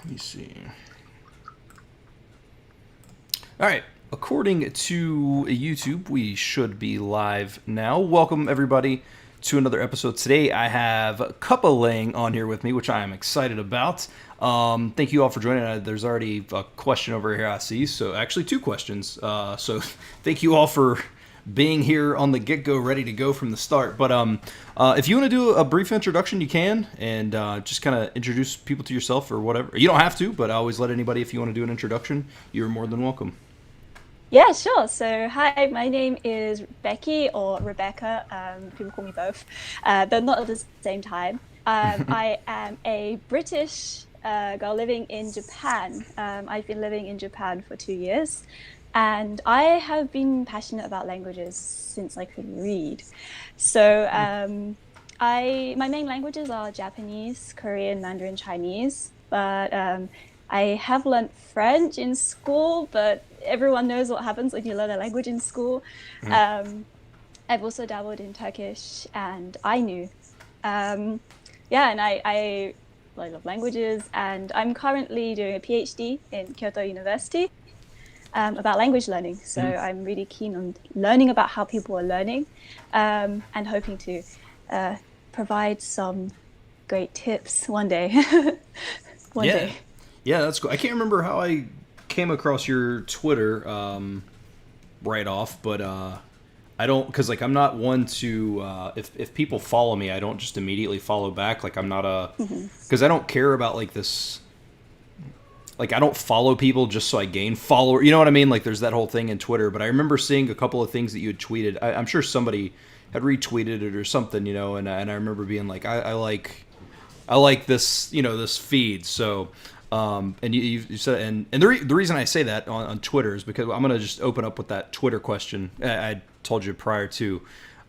Let me see. All right. According to YouTube, we should be live now. Welcome, everybody, to another episode. Today, I have CuppaLang on here with me, which I am excited about. Thank you all for joining. There's already a question over here I see, so actually two questions. So thank you all for being here on the get-go, ready to go from the start. But if you want to do a brief introduction, you can, and just kind of introduce people to yourself or whatever. You don't have to, but I always let anybody, if you want to do an introduction, you're more than welcome. Yeah, sure. So, hi, my name is Becky or Rebecca. People call me both, but not at the same time. I am a British girl living in Japan. I've been living in Japan for 2 years, and I have been passionate about languages since I could read. So, my main languages are Japanese, Korean, Mandarin, Chinese, but I have learned French in school, but everyone knows what happens when you learn a language in school. I've also dabbled in Turkish and Ainu. Yeah, and I love languages, and I'm currently doing a PhD in Kyoto University about language learning. So I'm really keen on learning about how people are learning, and hoping to provide some great tips one day. One day. Yeah, that's cool. I can't remember how I came across your Twitter right off, but I don't, because like I'm not one to if people follow me, I don't just immediately follow back. Like I'm not because I don't care about like this. Like I don't follow people just so I gain follower. You know what I mean? Like there's that whole thing in Twitter. But I remember seeing a couple of things that you had tweeted. I'm sure somebody had retweeted it or something, you know. And I remember being like, I like this, you know, this feed. So. And you said, and the reason I say that on Twitter is because I'm going to just open up with that Twitter question I told you prior to,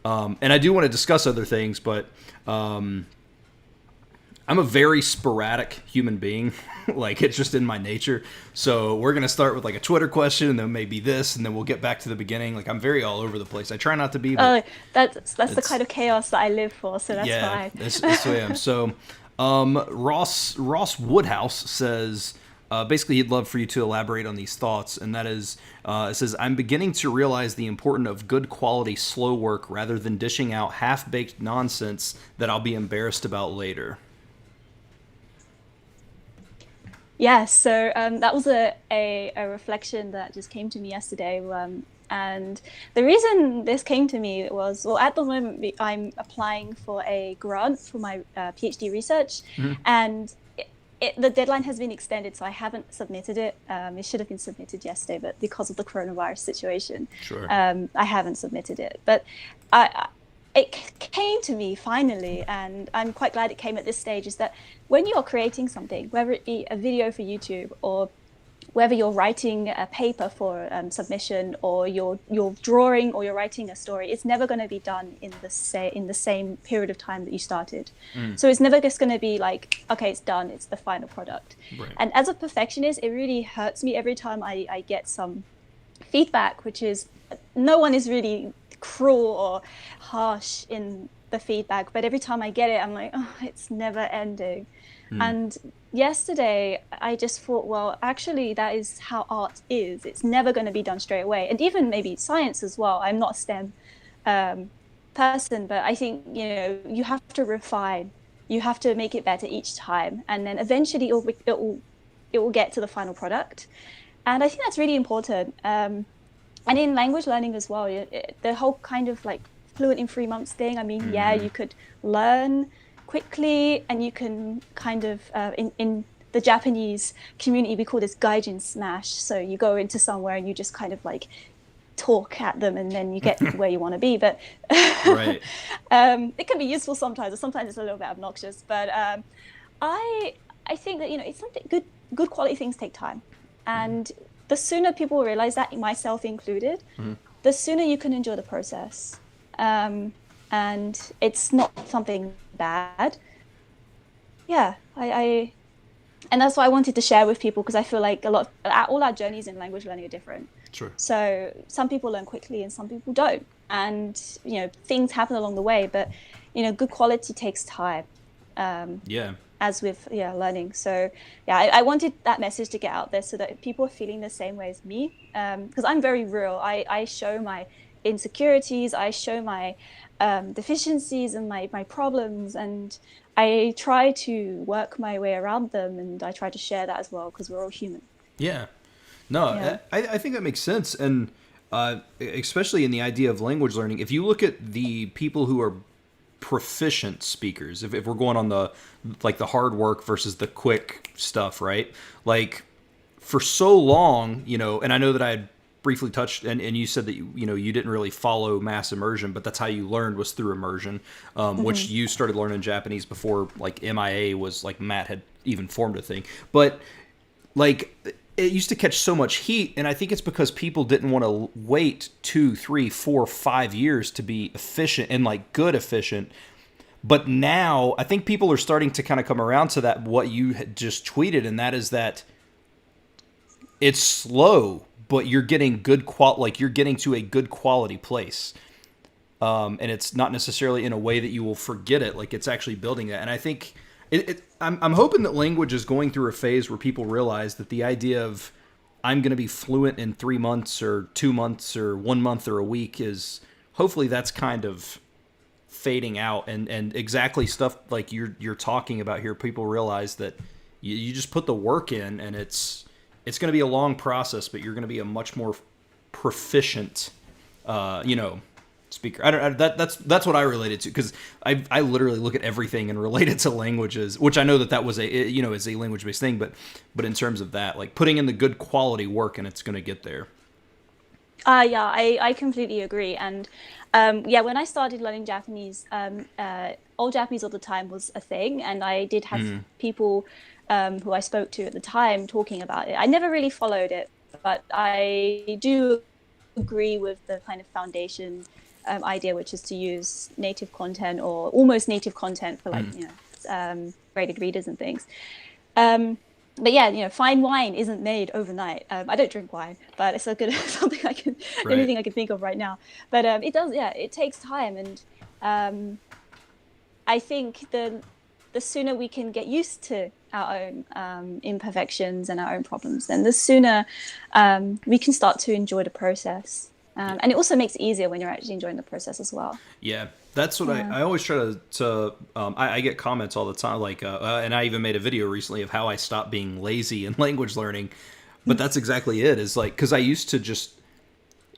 and I do want to discuss other things, but I'm a very sporadic human being. Like it's just in my nature. So we're going to start with like a Twitter question, and then maybe this, and then we'll get back to the beginning. Like I'm very all over the place. I try not to be. But that's the kind of chaos that I live for. So that's fine. That's who I am. So. Ross Woodhouse says, basically he'd love for you to elaborate on these thoughts, and that is, it says, I'm beginning to realize the importance of good quality slow work rather than dishing out half-baked nonsense that I'll be embarrassed about later. Yeah, so that was a reflection that just came to me yesterday. And the reason this came to me was, well, at the moment, I'm applying for a grant for my PhD research, and the deadline has been extended, so I haven't submitted it. It should have been submitted yesterday, but because of the coronavirus situation, I haven't submitted it. But it came to me finally, and I'm quite glad it came at this stage, is that when you're creating something, whether it be a video for YouTube or whether you're writing a paper for submission, or you're drawing, or you're writing a story, it's never going to be done in the same period of time that you started. So it's never just going to be like, okay, it's done, it's the final product. Right. And as a perfectionist, it really hurts me every time I get some feedback, which is, no one is really cruel or harsh in the feedback, but every time I get it, I'm like, oh, it's never ending. And yesterday, I just thought, well, actually, that is how art is. It's never going to be done straight away. And even maybe science as well. I'm not a STEM person, but I think, you know, you have to refine. You have to make it better each time. And then eventually it will get to the final product. And I think that's really important. And in language learning as well, the whole kind of like fluent in 3 months thing. I mean, yeah, you could learn quickly, and you can kind of in the Japanese community, we call this gaijin smash. So you go into somewhere and you just kind of like talk at them, and then you get where you want to be. But Right. It can be useful sometimes, or sometimes it's a little bit obnoxious. But I think that, you know, it's something good quality things take time, and the sooner people realize that, myself included, the sooner you can enjoy the process. And it's not something bad. Yeah, and that's why I wanted to share with people, because I feel like all our journeys in language learning are different. Sure. So some people learn quickly and some people don't. And, you know, things happen along the way, but, you know, good quality takes time. Yeah. as with learning. So yeah, I wanted that message to get out there so that people are feeling the same way as me. Because I'm very real. I show my insecurities, I show my deficiencies and my problems, and I try to work my way around them, and I try to share that as well because we're all human. Yeah. No, Yeah. I think that makes sense, and especially in the idea of language learning. If you look at the people who are proficient speakers, if we're going on the like the hard work versus the quick stuff, right? Like for so long, and I know that I had briefly touched, and you said that you didn't really follow mass immersion, but that's how you learned was through immersion, which you started learning Japanese before like MIA was like Matt had even formed a thing, but like it used to catch so much heat, and I think it's because people didn't want to wait 2, 3, 4, 5 years to be efficient and like good efficient. But now I think people are starting to kind of come around to that, what you had just tweeted, and that is that it's slow, but you're getting like you're getting to a good quality place. And it's not necessarily in a way that you will forget it. Like it's actually building that. And I think I'm hoping that language is going through a phase where people realize that the idea of I'm going to be fluent in 3 months or 2 months or 1 month or a week is hopefully that's kind of fading out, and exactly stuff like you're talking about here. People realize that you just put the work in, and it's going to be a long process, but you're going to be a much more proficient, speaker. That's what I related to, because I literally look at everything and relate it to languages, which I know that was is a language based thing, but in terms of that, like putting in the good quality work, and it's going to get there. Yeah, I completely agree. And when I started learning Japanese, old Japanese all the time was a thing, and I did have people who I spoke to at the time talking about it. I never really followed it, but I do agree with the kind of foundation idea, which is to use native content or almost native content for graded readers and things. But yeah, fine wine isn't made overnight. I don't drink wine, but it's something anything I can think of right now. But it does, it takes time, and I think the sooner we can get used to our own imperfections and our own problems, then the sooner we can start to enjoy the process. And it also makes it easier when you're actually enjoying the process as well. Yeah, that's what I always try to I get comments all the time, like, and I even made a video recently of how I stopped being lazy in language learning. But that's exactly it, is like, because I used to just,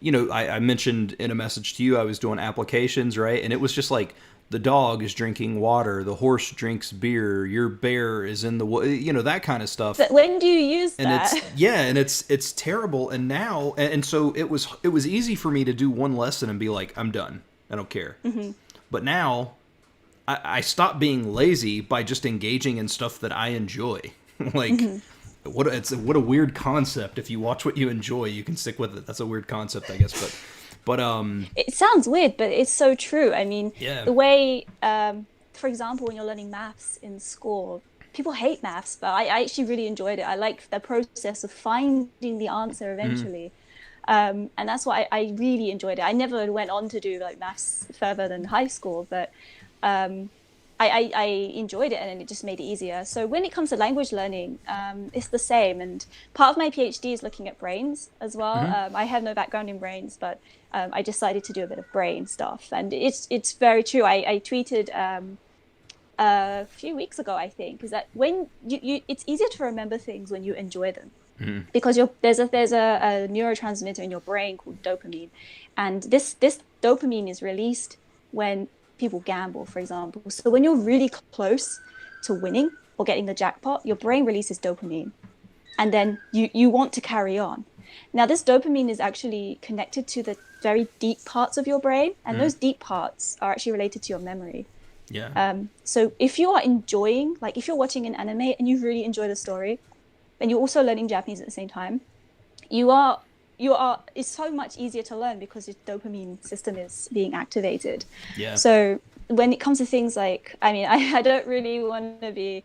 I mentioned in a message to you, I was doing applications, right? And it was just like, the dog is drinking water, the horse drinks beer, your bear is in the that kind of stuff. But when do you use that? And it's terrible. And now, and so it was easy for me to do one lesson and be like, I'm done, I don't care. But now I stopped being lazy by just engaging in stuff that I enjoy. Like what a weird concept. If you watch what you enjoy, you can stick with it. That's a weird concept, I guess, but it sounds weird, but it's so true. I mean, yeah. The way, for example, when you're learning maths in school, people hate maths, but I actually really enjoyed it. I like the process of finding the answer eventually. And that's why I really enjoyed it. I never went on to do like maths further than high school, but I enjoyed it, and it just made it easier. So when it comes to language learning, it's the same. And part of my PhD is looking at brains as well. I have no background in brains, but I decided to do a bit of brain stuff. And it's very true. I tweeted a few weeks ago, I think, is that when it's easier to remember things when you enjoy them. Because there's a neurotransmitter in your brain called dopamine, and this dopamine is released when people gamble, for example. So when you're really close to winning or getting the jackpot, your brain releases dopamine, and then you want to carry on. Now, this dopamine is actually connected to the very deep parts of your brain, and those deep parts are actually related to your memory. Yeah. So if you are enjoying, like if you're watching an anime and you really enjoy the story, and you're also learning Japanese at the same time, it's so much easier to learn because your dopamine system is being activated. Yeah. So when it comes to things like, I mean, I don't really want to be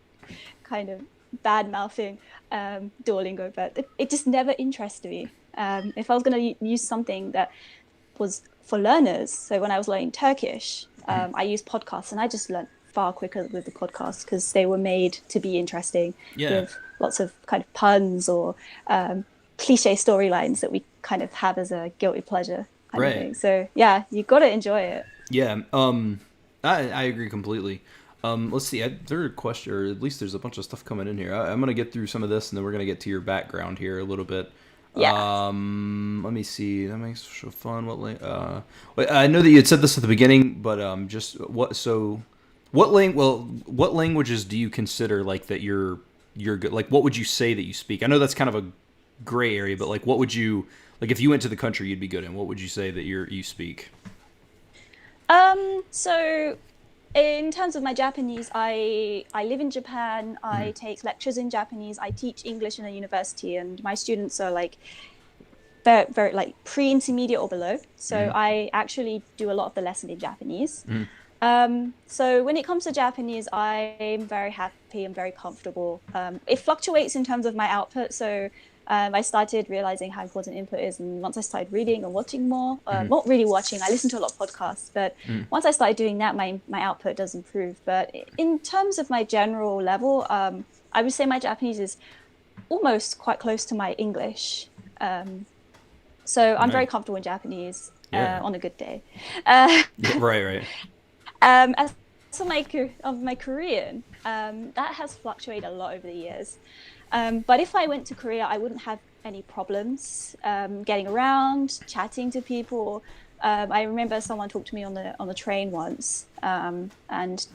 kind of bad-mouthing Duolingo, but it just never interested me. If I was going to use something that was for learners, so when I was learning Turkish, I used podcasts, and I just learned far quicker with the podcast because they were made to be interesting with lots of kind of puns or cliche storylines that we kind of have as a guilty pleasure kind of thing. So yeah, you got to enjoy it. Yeah, I agree completely. Let's see. There are a question, or at least there's a bunch of stuff coming in here. I'm gonna get through some of this, and then we're gonna get to your background here a little bit. Yeah. Let me see. That makes it fun. I know that you had said this at the beginning, but just what? So, what languages do you consider like that you're good? Like, what would you say that you speak? I know that's kind of a gray area, but like, what would you like if you went to the country you'd be good in? What would you say that you speak? So in terms of my Japanese, I live in Japan. I take lectures in Japanese. I teach English in a university, and my students are like very, very like pre-intermediate or below. So I actually do a lot of the lesson in Japanese. So when it comes to Japanese, I'm very happy. I'm very comfortable. It fluctuates in terms of my output. So I started realizing how important input is, and once I started reading and watching more, not really watching, I listen to a lot of podcasts, but once I started doing that, my output does improve. But in terms of my general level, I would say my Japanese is almost quite close to my English. So I'm very comfortable in Japanese on a good day. Right. As for my Korean, that has fluctuated a lot over the years. But if I went to Korea, I wouldn't have any problems getting around, chatting to people. I remember someone talked to me on the train once, and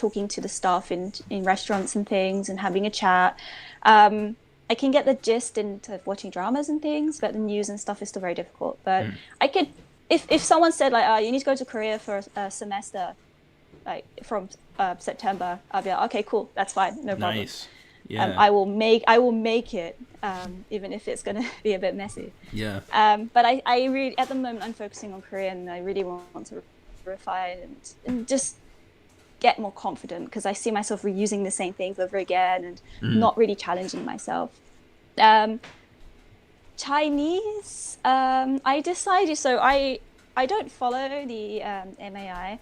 talking to the staff in restaurants and things, and having a chat. I can get the gist into watching dramas and things, but the news and stuff is still very difficult. But I could, if someone said like, "Oh, you need to go to Korea for a semester," like from September, I'll be like, "Okay, cool, that's fine, no problem." Nice. Yeah. I will make it, even if it's going to be a bit messy. Yeah. But I really, at the moment, I'm focusing on Korean, and I really want to refine and just get more confident, because I see myself reusing the same things over again and not really challenging myself. Chinese, I decided, so I don't follow the MAI.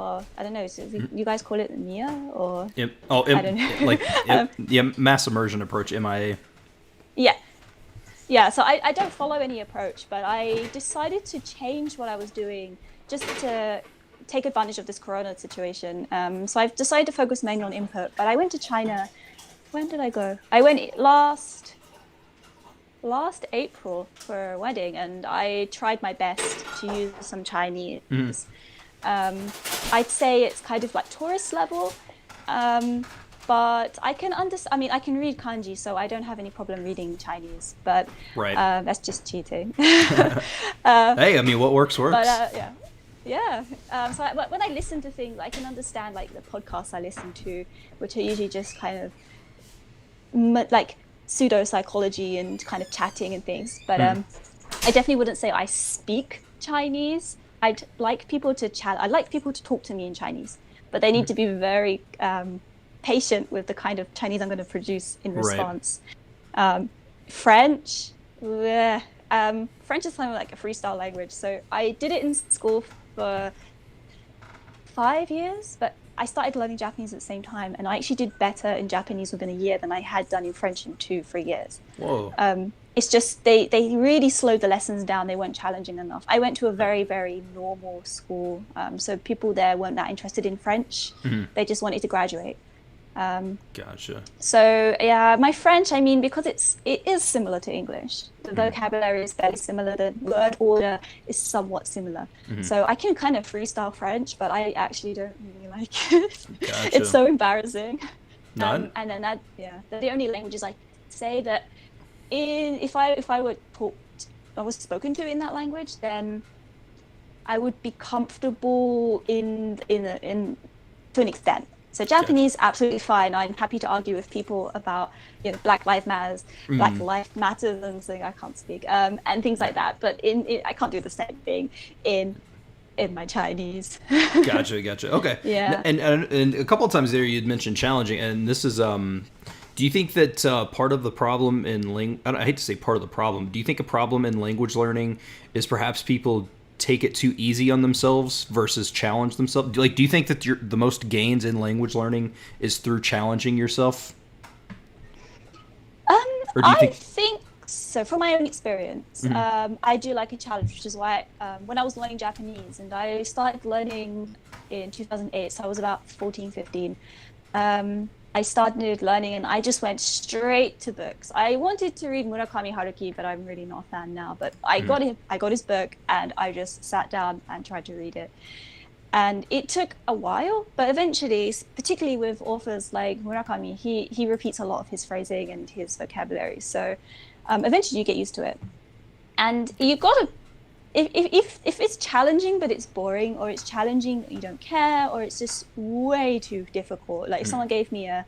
Or I don't know, so you guys call it MIA or I don't know. Mass immersion approach, MIA. Yeah. So I don't follow any approach, but I decided to change what I was doing just to take advantage of this Corona situation. So I've decided to focus mainly on input. But I went to China. When did I go? I went last April for a wedding, and I tried my best to use some Chinese. I'd say it's kind of like tourist level, but I can understand. I mean, I can read kanji, so I don't have any problem reading Chinese. But that's just cheating. Hey, I mean, what works. But yeah. So when I listen to things, I can understand like the podcasts I listen to, which are usually just kind of like pseudo psychology and kind of chatting and things. But I definitely wouldn't say I speak Chinese. I'd like people to chat. I'd like people to talk to me in Chinese, but they need to be very patient with the kind of Chinese I'm going to produce in response. French, French is kind of like a freestyle language. So I did it in school for 5 years, but I started learning Japanese at the same time, and I actually did better in Japanese within a year than I had done in French in 2-3 years. Whoa. It's just they really slowed the lessons down. They weren't challenging enough. I went to a very, very normal school, so people there weren't that interested in French. They just wanted to graduate. Gotcha. So yeah, my French, I mean, because it is similar to English. The vocabulary is very similar. The word order is somewhat similar. So I can kind of freestyle French, but I actually don't really like it. Gotcha. It's so embarrassing. None? And then they're the only languages I say that if I were taught, I was spoken to in that language, then I would be comfortable in to an extent. So Japanese, absolutely fine. I'm happy to argue with people about, Black Lives Matters, Black Life Matters, and something I can't speak, and things like that. But I can't do the same thing in my Chinese. Gotcha. Okay. Yeah. And a couple of times there you'd mentioned challenging, and this is do you think that part of the problem in I hate to say part of the problem. Do you think a problem in language learning is perhaps people take it too easy on themselves versus challenge themselves? Like, do you think that the most gains in language learning is through challenging yourself? Or do you I think so. From my own experience, I do like a challenge, which is why when I was learning Japanese, and I started learning in 2008, so I was about 14, 15. I started learning and I just went straight to books. I wanted to read Murakami Haruki, but I'm really not a fan now. But I got his book and I just sat down and tried to read it. And it took a while, but eventually, particularly with authors like Murakami, he repeats a lot of his phrasing and his vocabulary. So eventually you get used to it. And you got to, if it's challenging but it's boring, or it's challenging you don't care, or it's just way too difficult, like if someone gave me a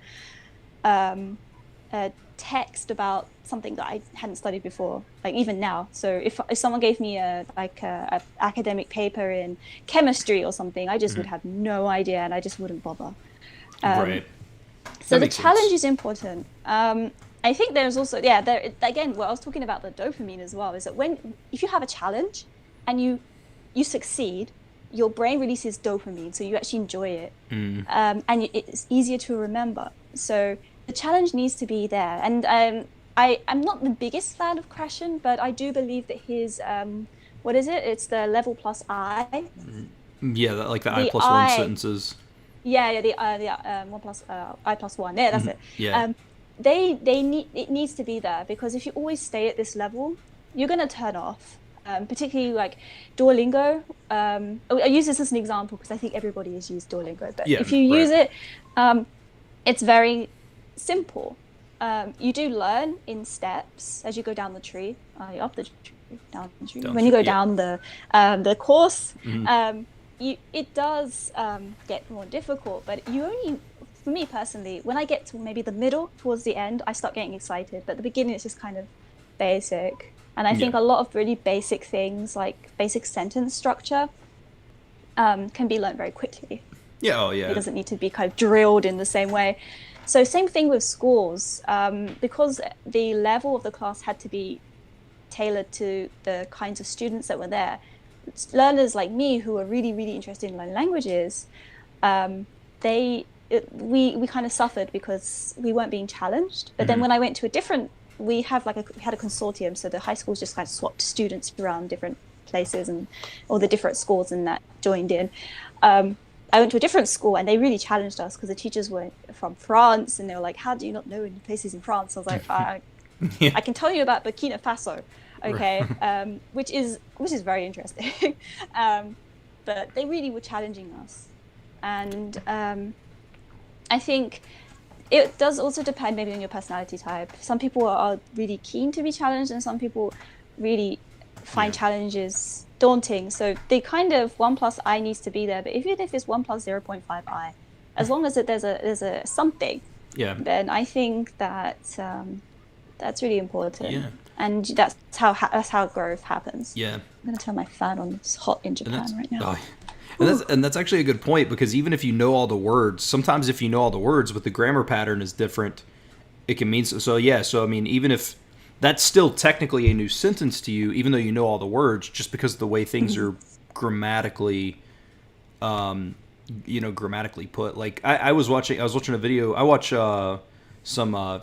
text about something that I hadn't studied before, like even now, so if someone gave me a academic paper in chemistry or something, I just would have no idea and I just wouldn't bother. Right. So the challenge is important. I think there's also, again, what I was talking about, the dopamine as well, is that if you have a challenge and you succeed, your brain releases dopamine, so you actually enjoy it, and it's easier to remember. So the challenge needs to be there. And I'm not the biggest fan of Krashen, but I do believe that his, what is it? It's the level plus I. Yeah, like the I plus one sentences. Yeah, the 1 plus I plus 1. Yeah, that's it. Yeah. It needs to be there, because if you always stay at this level, you're going to turn off. Particularly like Duolingo. I use this as an example because I think everybody has used Duolingo. But if you use it, it's very simple. You do learn in steps as you go down the tree, up the tree, down the tree. When you go down the course, it does get more difficult. But for me personally, when I get to maybe the middle, towards the end, I start getting excited. But at the beginning, it's just kind of basic. And I think a lot of really basic things, like basic sentence structure, can be learned very quickly. Yeah, oh yeah. It doesn't need to be kind of drilled in the same way. So same thing with schools, because the level of the class had to be tailored to the kinds of students that were there. Learners like me who were really, really interested in learning languages, we kind of suffered because we weren't being challenged. But then when I went to we had a consortium, so the high schools just kind of swapped students around different places, and all the different schools and that joined in. I went to a different school and they really challenged us because the teachers were from France and they were like, how do you not know any places in France? I was like, I can tell you about Burkina Faso, okay, which is very interesting. But they really were challenging us. And I think it does also depend maybe on your personality type. Some people are really keen to be challenged and some people really find challenges daunting. So they kind of 1 plus I needs to be there. But even if it's 1 plus 0.5 I, as long as there's a something, then I think that that's really important. Yeah. And that's how growth happens. Yeah. I'm going to turn my fan on. It's hot in Japan right now. And that's actually a good point, because even if you know all the words, sometimes if you know all the words, but the grammar pattern is different, it can mean so. I mean, even if that's still technically a new sentence to you, even though you know all the words, just because of the way things are grammatically, grammatically put. Like I was watching a video. I watch some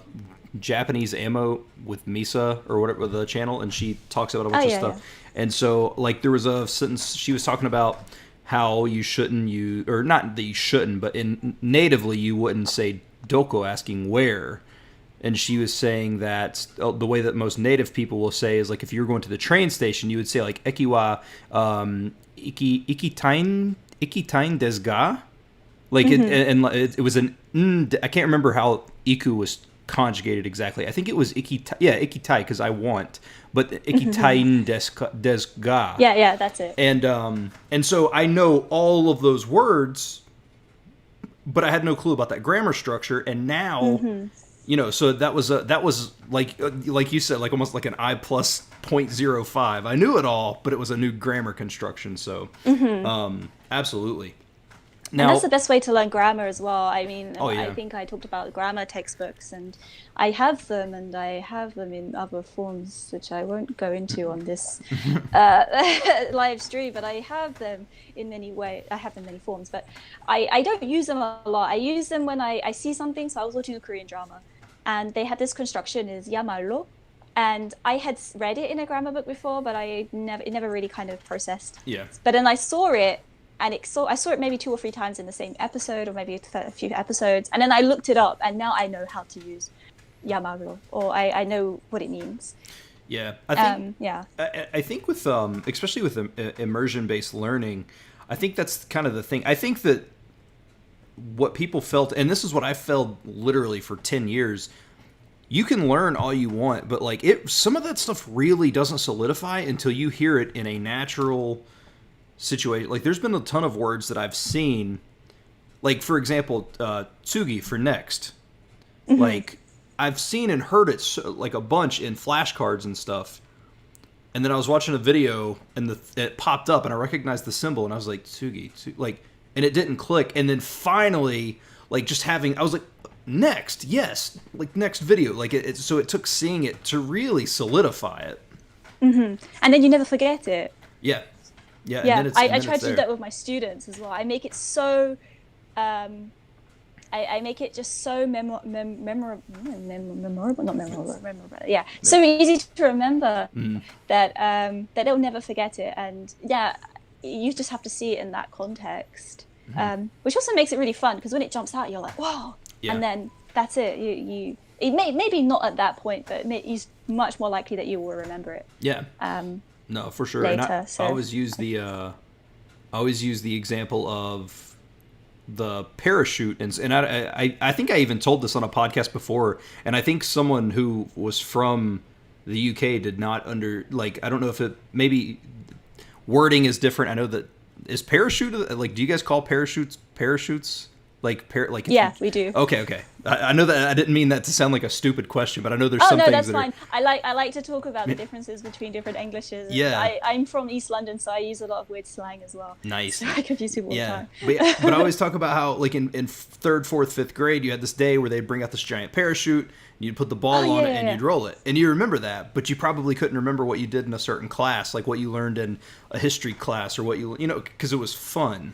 Japanese ammo with Misa or whatever, the channel, and she talks about a bunch of stuff. Yeah. And so, like, there was a sentence she was talking about how you shouldn't use, or not that you shouldn't, but natively you wouldn't say doko, asking where. And she was saying that the way that most native people will say is, like, if you're going to the train station, you would say, like, eki wa ikitain desu ga? Like, it was an I can't remember how iku was conjugated exactly. I think it was ikitai, because I want, but ikitain desu ga. Yeah, that's it. And so I know all of those words, but I had no clue about that grammar structure. And now, so that was like you said, like almost like an I plus 0.05. I knew it all, but it was a new grammar construction. So, absolutely. And that's Now, the best way to learn grammar as well. I mean, oh I yeah. think I talked about grammar textbooks, and I have them, and I have them in other forms, which I won't go into on this live stream. But I have them in many ways. I have them in many forms, but I don't use them a lot. I use them when I see something. So I was watching a Korean drama, and they had this construction is yamarlo, and I had read it in a grammar book before, but it never really kind of processed. Yeah. But then I saw it, and I saw it maybe 2 or 3 times in the same episode, or maybe a few episodes, and then I looked it up, and now I know how to use Yamago, or I know what it means. Yeah, I think. Yeah. I think with especially with immersion-based learning, I think that's kind of the thing. I think that what people felt, and this is what I felt literally for 10 years. You can learn all you want, but like some of that stuff really doesn't solidify until you hear it in a natural situation. Like there's been a ton of words that I've seen, like for example, tsugi for next. Mm-hmm. Like I've seen and heard it like a bunch in flashcards and stuff. And then I was watching a video and it popped up and I recognized the symbol and I was like tsugi, like, and it didn't click. And then finally, like I was like, next, yes, like next video, like so it took seeing it to really solidify it. Mm-hmm. And then you never forget it. Yeah. And then I try to do that with my students as well. I make it so I make it just so memorable, not memorable. Yeah, so easy to remember that they'll never forget it. And yeah, you just have to see it in that context, which also makes it really fun because when it jumps out, you're like, whoa, and then that's it. It maybe not at that point, but it's much more likely that you will remember it. Yeah. No, for sure. Later, and I always use the example of the parachute, and I think I even told this on a podcast before, and I think someone who was from the UK did not I don't know if it maybe wording is different. I know that is parachute, like, do you guys call parachutes Yeah, we do. Okay. I know that I didn't mean that to sound like a stupid question, but I know there's some things that's that fine. I like to talk about the differences between different Englishes. Yeah. I'm from East London, so I use a lot of weird slang as well. Nice. So I confuse people all the time. But I always talk about how, like, in 3rd, 4th, 5th grade, you had this day where they'd bring out this giant parachute, and you'd put the ball on it, and you'd roll it. And you remember that, but you probably couldn't remember what you did in a certain class, like what you learned in a history class, or what you know, because it was fun.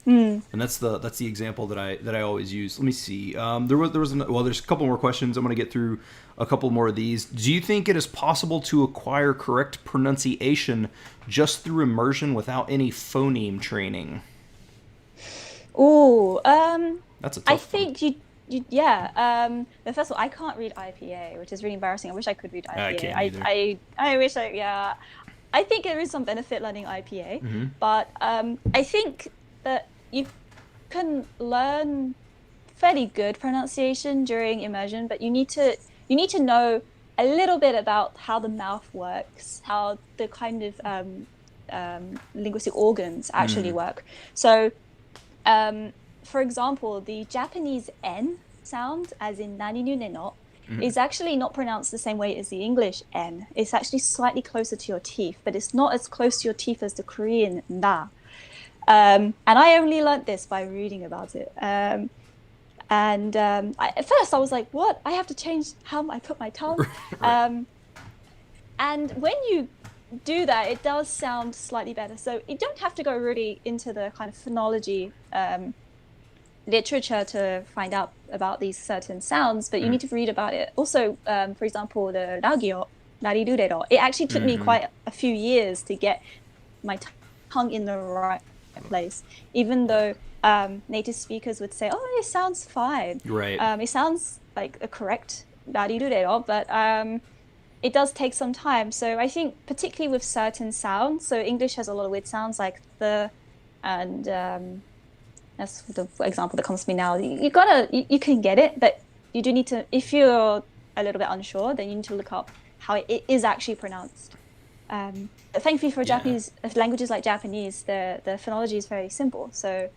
And that's the example that I always use. Let me see. There's a couple more questions. I'm going to get through a couple more of these. Do you think it is possible to acquire correct pronunciation just through immersion without any phoneme training? Ooh, that's a tough I think one. But first of all, I can't read IPA, which is really embarrassing. I wish I could read IPA. I can't either. I wish I think there is some benefit learning IPA, but I think that you can learn fairly good pronunciation during immersion, but you need to know a little bit about how the mouth works, how the kind of linguistic organs actually work. So, for example, the Japanese N sound, as in nani nu ne no, is actually not pronounced the same way as the English N. It's actually slightly closer to your teeth, but it's not as close to your teeth as the Korean na. And I only learnt this by reading about it. At first I was like, what? I have to change how I put my tongue? Right. And when you do that, it does sound slightly better. So you don't have to go really into the kind of phonology literature to find out about these certain sounds, but you need to read about it. Also, for example, the ragyo, narirurero, it actually took me quite a few years to get my tongue in the right place, even though native speakers would say, oh, it sounds fine. Right. It sounds like a correct narirurero, but it does take some time. So I think particularly with certain sounds, so English has a lot of weird sounds like the, and that's the example that comes to me now. You can get it, but you do need to, if you're a little bit unsure, then you need to look up how it is actually pronounced. Thankfully for Japanese languages like Japanese, the phonology is very simple, so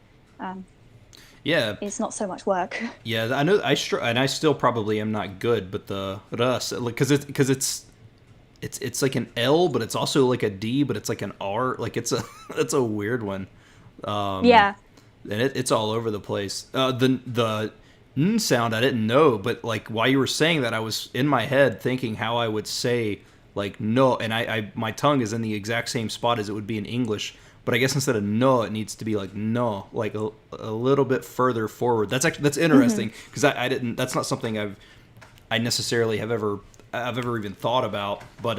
it's not so much work. Yeah, I know. And I still probably am not good, but the ras, because it's like an L, but it's also like a D, but it's like an R. Like it's a weird one. and it's all over the place. The n sound I didn't know, but like while you were saying that, I was in my head thinking how I would say like no, and I my tongue is in the exact same spot as it would be in English, but I guess instead of no, it needs to be like no, like a little bit further forward. That's interesting because I didn't. That's not something I necessarily have ever even thought about, but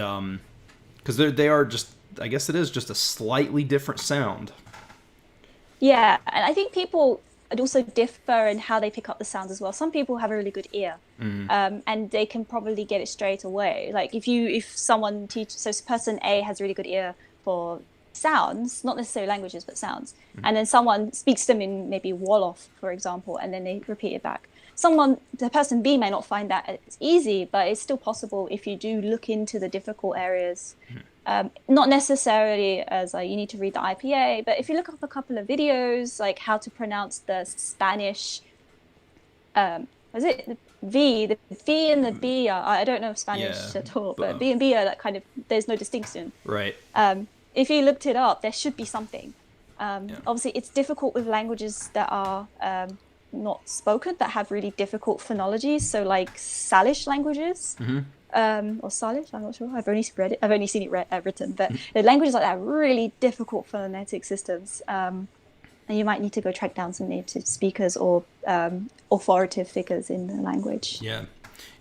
because they are just, I guess it is just a slightly different sound. Yeah, and I think people also differ in how they pick up the sounds as well. Some people have a really good ear, and they can probably get it straight away. Like if someone teaches, so person A has a really good ear for sounds, not necessarily languages, but sounds, and then someone speaks them in maybe Wolof, for example, and then they repeat it back. The person B may not find that as easy, but it's still possible if you do look into the difficult areas. Not necessarily as you need to read the IPA, but if you look up a couple of videos, like how to pronounce the Spanish, was it the V and the B are, I don't know Spanish at all, but B and B are that kind of, there's no distinction. Right. If you looked it up, there should be something. Obviously, it's difficult with languages that are not spoken, that have really difficult phonologies. So like Salish languages. Or Salish, I'm not sure. I've only read it. I've only seen it written. But the languages like that are really difficult phonetic systems, and you might need to go track down some native speakers or authoritative figures in the language. Yeah,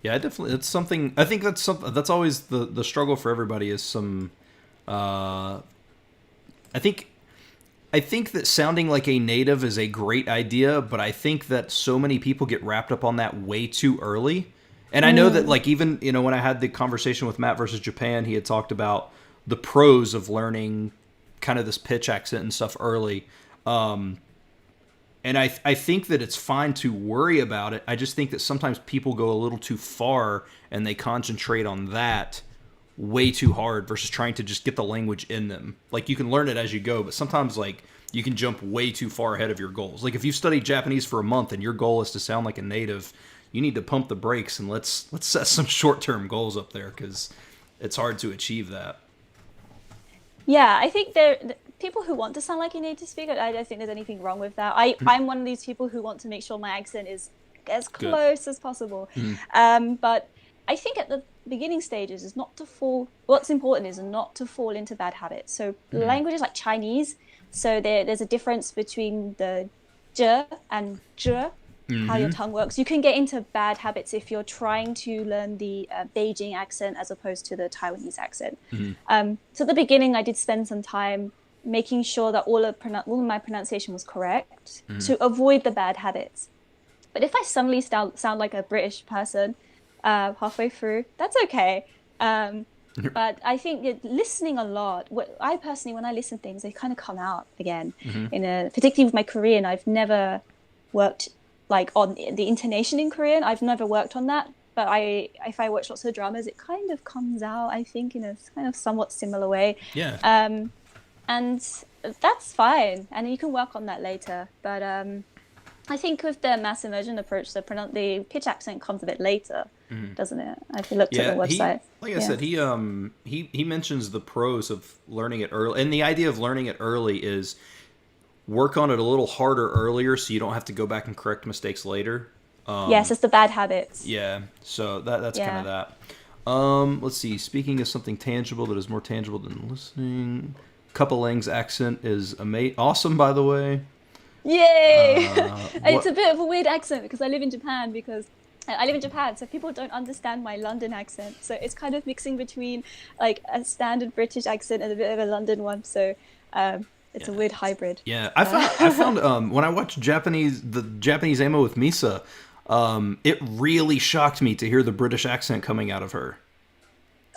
I definitely. It's something. I think that's always the struggle for everybody is some. I think that sounding like a native is a great idea, but I think that so many people get wrapped up on that way too early. And I know that, like, even, when I had the conversation with Matt versus Japan, he had talked about the pros of learning kind of this pitch accent and stuff early. And I think that it's fine to worry about it. I just think that sometimes people go a little too far and they concentrate on that way too hard versus trying to just get the language in them. Like, you can learn it as you go, but sometimes, like, you can jump way too far ahead of your goals. Like, if you've studied Japanese for a month and your goal is to sound like a native, you need to pump the brakes and let's set some short-term goals up there because it's hard to achieve that. Yeah, I think people who want to sound like a native speaker, I don't think there's anything wrong with that. I'm one of these people who want to make sure my accent is as close as possible. But I think at the beginning stages is not to fall. What's important is not to fall into bad habits. So languages like Chinese, so there's a difference between the j and zhe. How your tongue works. You can get into bad habits if you're trying to learn the Beijing accent as opposed to the Taiwanese accent. So at the beginning, I did spend some time making sure that all of my pronunciation was correct to avoid the bad habits. But if I suddenly sound like a British person halfway through, that's okay. But I think listening a lot, I personally, when I listen to things, they kind of come out again. Particularly with my Korean, I've never worked like on the intonation in Korean. I've never worked on that, but if I watch lots of dramas, it kind of comes out, I think, in a kind of somewhat similar way. Yeah. And that's fine, and you can work on that later. But I think with the mass immersion approach, the pitch accent comes a bit later, doesn't it? I've looked at the website. I said, he mentions the pros of learning it early, and the idea of learning it early is work on it a little harder earlier so you don't have to go back and correct mistakes later. Yes, it's the bad habits. Yeah, so that's kind of that. Let's see. Speaking of something tangible that is more tangible than listening, CuppaLang's accent is awesome, by the way. Yay! It's a bit of a weird accent because I live in Japan, so people don't understand my London accent. So it's kind of mixing between like a standard British accent and a bit of a London one. So it's a weird hybrid. Yeah, I found when I watched the Japanese Amo with Misa, it really shocked me to hear the British accent coming out of her.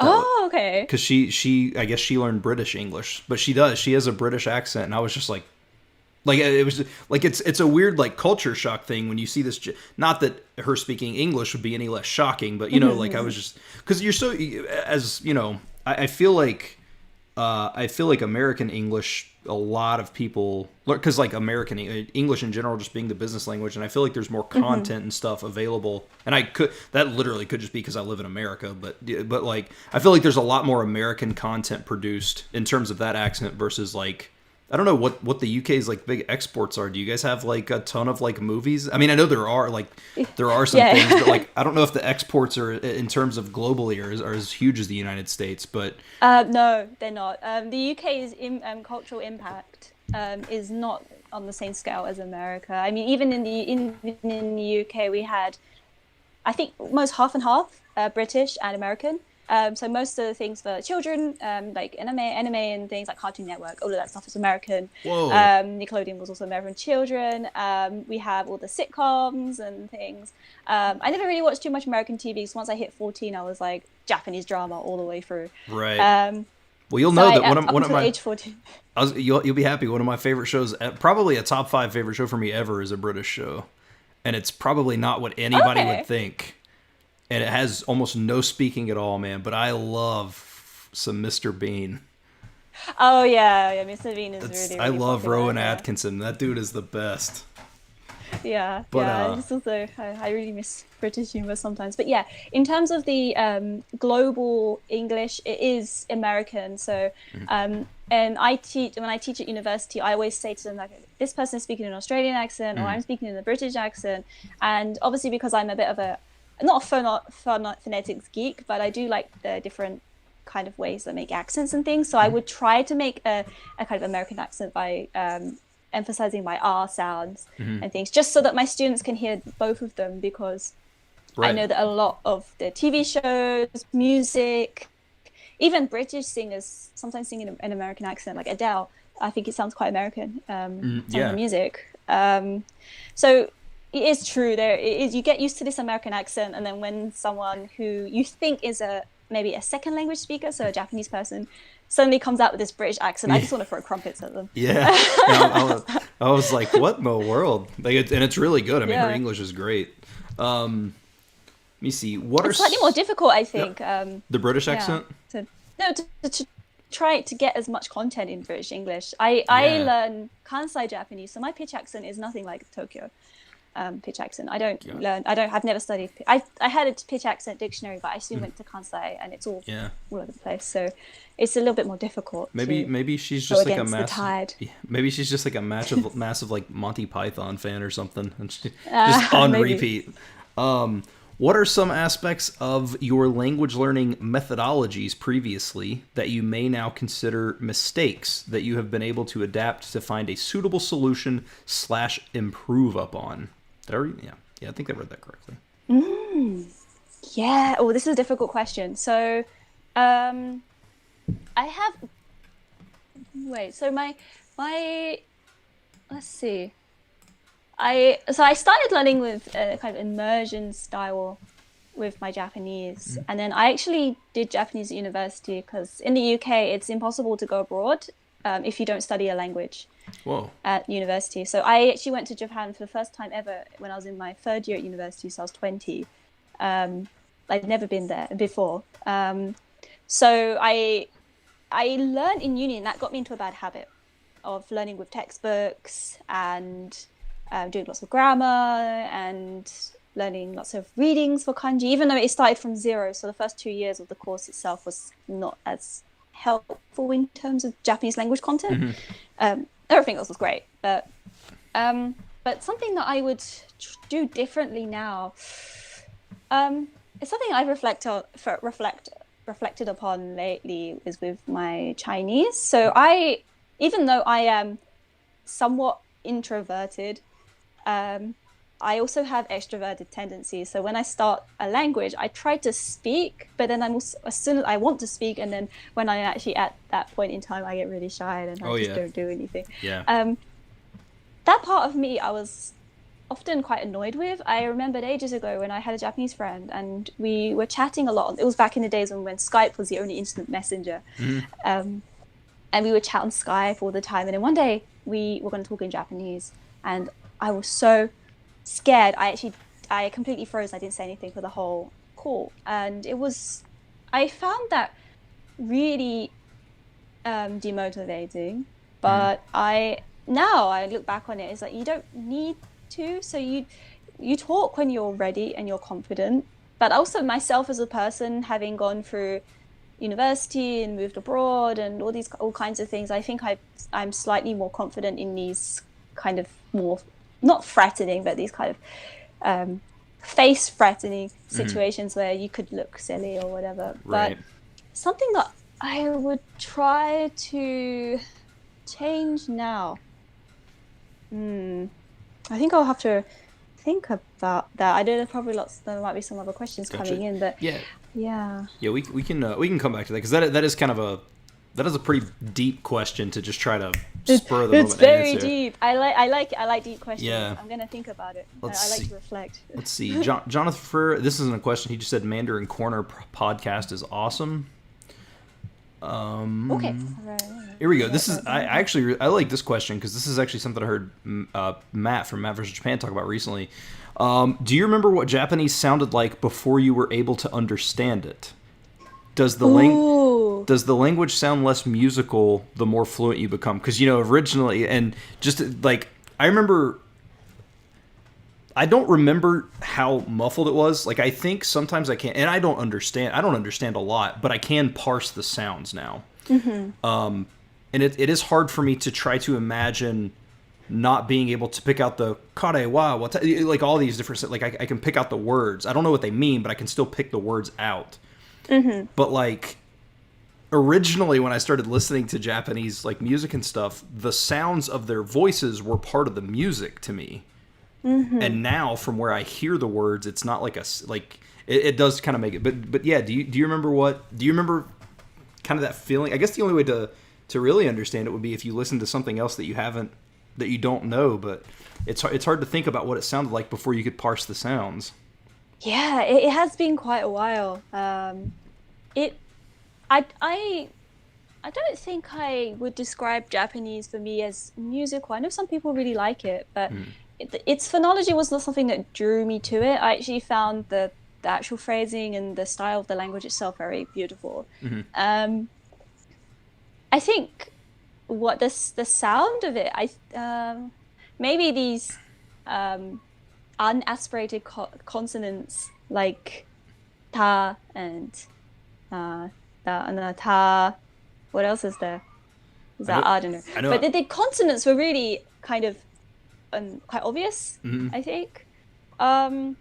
Okay. Because she I guess she learned British English, but she has a British accent, and I was just like it was like it's a weird like culture shock thing when you see this. Not that her speaking English would be any less shocking, but like I was just because you're so as I feel like American English, a lot of people, because like American English in general just being the business language, and I feel like there's more content and stuff available, and that literally could just be because I live in America, but like I feel like there's a lot more American content produced in terms of that accent versus like I don't know what the UK's like big exports are. Do you guys have like a ton of like movies? I mean, I know there are some Yeah. things, but like I don't know if the exports are in terms of globally are as huge as the United States. But No, they're not. The UK's cultural impact is not on the same scale as America. I mean, even in the UK, we had, I think, almost half and half, British and American. So most of the things for children, like anime and things like Cartoon Network, all of that stuff is American. whoa, Nickelodeon was also American children. We have all the sitcoms and things. I never really watched too much American TV, because once I hit 14, I was like Japanese drama all the way through. right. Um, Well, you'll so know that up one of until my age 14. you'll be happy. One of my favorite shows, probably a top 5 favorite show for me ever, is a British show, and it's probably not what anybody Okay. would think. And it has almost no speaking at all, man. But I love some Mr. Bean. Oh yeah, Mr. Bean is really, I really love popular, Rowan yeah. Atkinson. That dude is the best. Yeah, But, yeah. Just also, I really miss British humor sometimes. But yeah, in terms of the global English, it is American. So, and when I teach at university, I always say to them like, this person is speaking in an Australian accent, or I'm speaking in a British accent. And obviously, because I'm a bit of a not a phonetics geek, but I do like the different kind of ways that make accents and things. So I would try to make a kind of American accent by emphasizing my R sounds and things, just so that my students can hear both of them, because I know that a lot of the TV shows, music, even British singers sometimes sing in an American accent, like Adele. I think it sounds quite American, some of the music. So it is true. You get used to this American accent, and then when someone who you think is maybe a second language speaker, so a Japanese person, suddenly comes out with this British accent, I just want to throw crumpets at them. Yeah. I was like, what in the world? Like, and it's really good. I mean, her English is great. Let me see. What It's are slightly more difficult, I think. the British accent? To try to get as much content in British English. I learn Kansai Japanese, so my pitch accent is nothing like Tokyo pitch accent. I've never studied. I had a pitch accent dictionary, but I soon went to Kansai, and it's all over the place. So it's a little bit more difficult. Maybe she's just like a massive. Maybe she's just like a massive like Monty Python fan or something, and she, just on maybe. repeat. What are some aspects of your language learning methodologies previously that you may now consider mistakes that you have been able to adapt to find a suitable solution / improve upon? I think I read that correctly. Yeah. Oh, this is a difficult question. So, I have. Wait. So my. Let's see. I started learning with a kind of immersion style with my Japanese, and then I actually did Japanese at university, because in the UK it's impossible to go abroad if you don't study a language. Whoa. At university. So I actually went to Japan for the first time ever when I was in my 3rd year at university, so I was 20. I'd never been there before. So I learned in uni, and that got me into a bad habit of learning with textbooks and doing lots of grammar and learning lots of readings for kanji, even though it started from 0. So the first 2 years of the course itself was not as helpful in terms of Japanese language content. Everything else was great, but something that I would do differently now, it's something I've reflected upon lately, is with my Chinese. So even though I am somewhat introverted, I also have extroverted tendencies. So when I start a language, I try to speak, but then as soon as I want to speak, and then when I'm actually at that point in time, I get really shy and I just don't do anything. Yeah. That part of me, I was often quite annoyed with. I remembered ages ago when I had a Japanese friend, and we were chatting a lot. It was back in the days when Skype was the only instant messenger. And we would chat on Skype all the time. And then one day we were going to talk in Japanese, and I was so scared. I completely froze. I didn't say anything for the whole call, and I found that really demotivating. But now I look back on it, it's like, you don't need to. So you talk when you're ready and you're confident. But also myself as a person, having gone through university and moved abroad and all kinds of things, I think I'm slightly more confident in these kind of more, not threatening, but these kind of face threatening situations where you could look silly or whatever. Right. But something that I would try to change now. I think I'll have to think about that. I know there might be some other questions coming in, but yeah. We can come back to that, because that is kind of a pretty deep question to just try to spur the moment. It's very deep. I like deep questions. Yeah. I'm gonna think about it. I like to reflect. Let's see. Jonathan, this isn't a question. He just said Mandarin Corner podcast is awesome. Okay. Here we go. This is I like this question, because this is actually something I heard Matt from Matt vs. Japan talk about recently. Do you remember what Japanese sounded like before you were able to understand it? Does the language sound less musical the more fluent you become? Because originally, and just like I don't remember how muffled it was. Like, I think sometimes I can't, and I don't understand a lot, but I can parse the sounds now. And it is hard for me to try to imagine not being able to pick out the kare wa, like all these different, like I can pick out the words. I don't know what they mean, but I can still pick the words out. But like, originally when I started listening to Japanese like music and stuff, the sounds of their voices were part of the music to me. And now, from where I hear the words, it's not like it does kind of make it. But yeah, do you remember kind of that feeling? I guess the only way to really understand it would be if you listen to something else that you don't know. But it's hard to think about what it sounded like before you could parse the sounds. Yeah, it has been quite a while. I don't think I would describe Japanese for me as musical. I know some people really like it, but its phonology was not something that drew me to it. I actually found the actual phrasing and the style of the language itself very beautiful. I think what the sound of it, maybe these unaspirated consonants like ta and ta. What else is there? I don't know. But the consonants were really kind of quite obvious, I think. But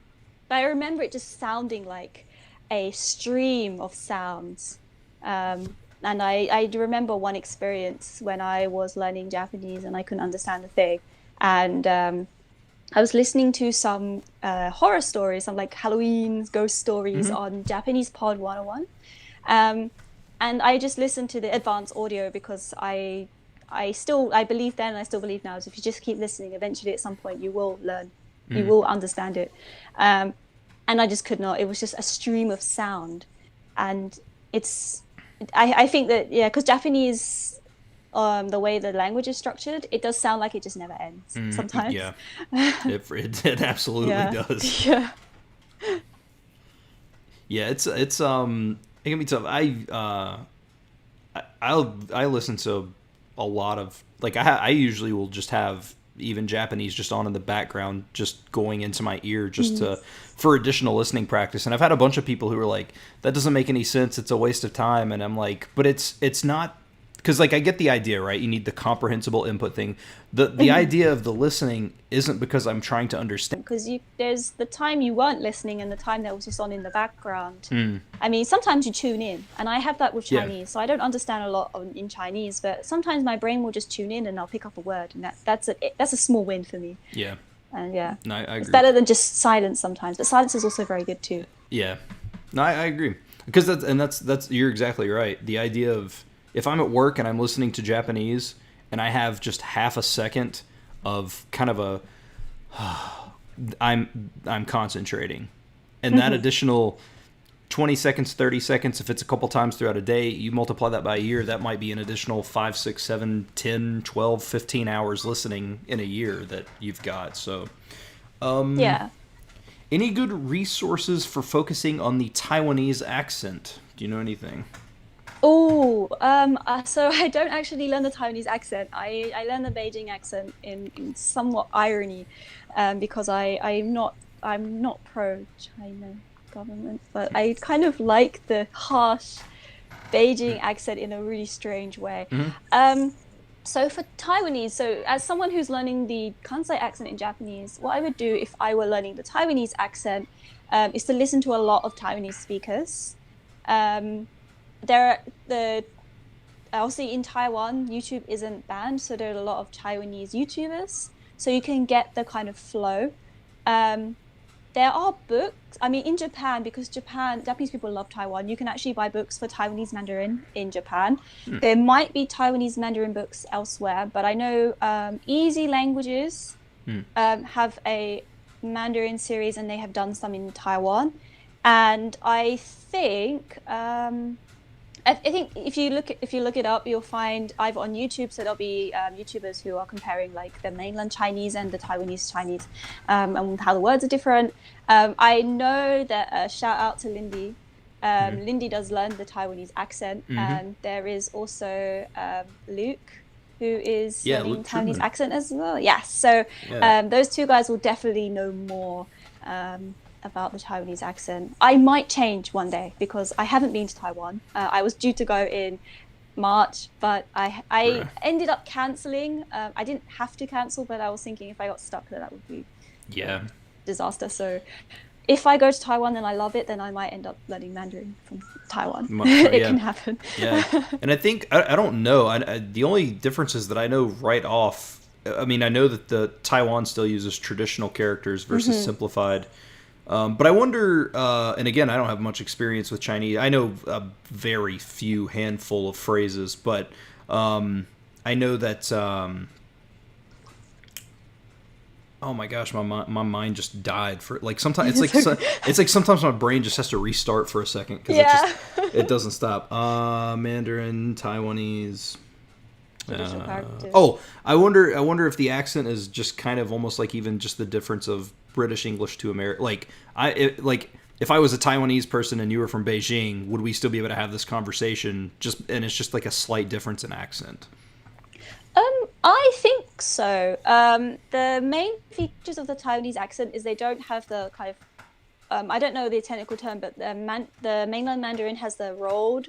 I remember it just sounding like a stream of sounds. And I do remember one experience when I was learning Japanese and I couldn't understand a thing. And I was listening to some horror stories, some like Halloween ghost stories on Japanese Pod 101. And I just listened to the advanced audio because I believe then and I still believe now is if you just keep listening, eventually at some point you will learn, you will understand it. And I just could not. It was just a stream of sound. And I think that, because Japanese, the way the language is structured, it does sound like it just never ends sometimes. Yeah, it absolutely does. Yeah. Yeah, it can be tough. I listen to a lot of, like, I usually will just have even Japanese just on in the background, just going into my ear just for additional listening practice. And I've had a bunch of people who are like, that doesn't make any sense, it's a waste of time. And I'm like, but it's not, because like I get the idea, right? You need the comprehensible input thing. The idea of the listening isn't because I'm trying to understand. Because there's the time you weren't listening and the time that was just on in the background. I mean, sometimes you tune in, and I have that with Chinese, so I don't understand a lot in Chinese, but sometimes my brain will just tune in and I'll pick up a word, and that's a small win for me. Yeah. And no, I agree. It's better than just silence sometimes, but silence is also very good too. Yeah. No, I agree. Because that's you're exactly right. The idea of, if I'm at work and I'm listening to Japanese and I have just half a second of kind of I'm concentrating, and that additional 20 seconds, 30 seconds, if it's a couple times throughout a day, you multiply that by a year, that might be an additional 5, 6, 7, 10, 12, 15 hours listening in a year that you've got. So, any good resources for focusing on the Taiwanese accent? Do you know anything? Oh, so I don't actually learn the Taiwanese accent. I learn the Beijing accent in somewhat irony, because I'm not pro-China government, but I kind of like the harsh Beijing accent in a really strange way. So for Taiwanese, so as someone who's learning the Kansai accent in Japanese, what I would do if I were learning the Taiwanese accent is to listen to a lot of Taiwanese speakers. Um, there are the obviously in Taiwan, YouTube isn't banned, so there are a lot of Taiwanese YouTubers, so you can get the kind of flow. Um, there are books. I mean, in Japan, because Japanese people love Taiwan, you can actually buy books for Taiwanese Mandarin in Japan. There might be Taiwanese Mandarin books elsewhere, but I know Easy Languages have a Mandarin series, and they have done some in Taiwan. And I think I think if you look it up, you'll find either on YouTube, so there'll be YouTubers who are comparing like the mainland Chinese and the Taiwanese Chinese, and how the words are different. I know that shout out to Lindy. Lindy does learn the Taiwanese accent, and there is also Luke, who is learning Taiwanese accent as well. Yes, so those two guys will definitely know more about the Taiwanese accent. I might change one day because I haven't been to Taiwan. I was due to go in March, but I ended up cancelling. I didn't have to cancel, but I was thinking if I got stuck there, that would be disaster. So if I go to Taiwan and I love it, then I might end up learning Mandarin from Taiwan. It can happen. And I think, I don't know, the only difference is that I know right off, I mean, I know that the Taiwan still uses traditional characters versus simplified. But I wonder, and again, I don't have much experience with Chinese. I know a very few handful of phrases, but I know that. Oh my gosh, my mind just died for like sometimes it's like sometimes my brain just has to restart for a second because it doesn't stop. Mandarin, Taiwanese. I wonder if the accent is just kind of almost like even just the difference of British English to American. Like if I was a Taiwanese person and you were from Beijing, would we still be able to have this conversation? And it's just like a slight difference in accent. I think so. The main features of the Taiwanese accent is they don't have the kind of I don't know the technical term, but the mainland Mandarin has the rolled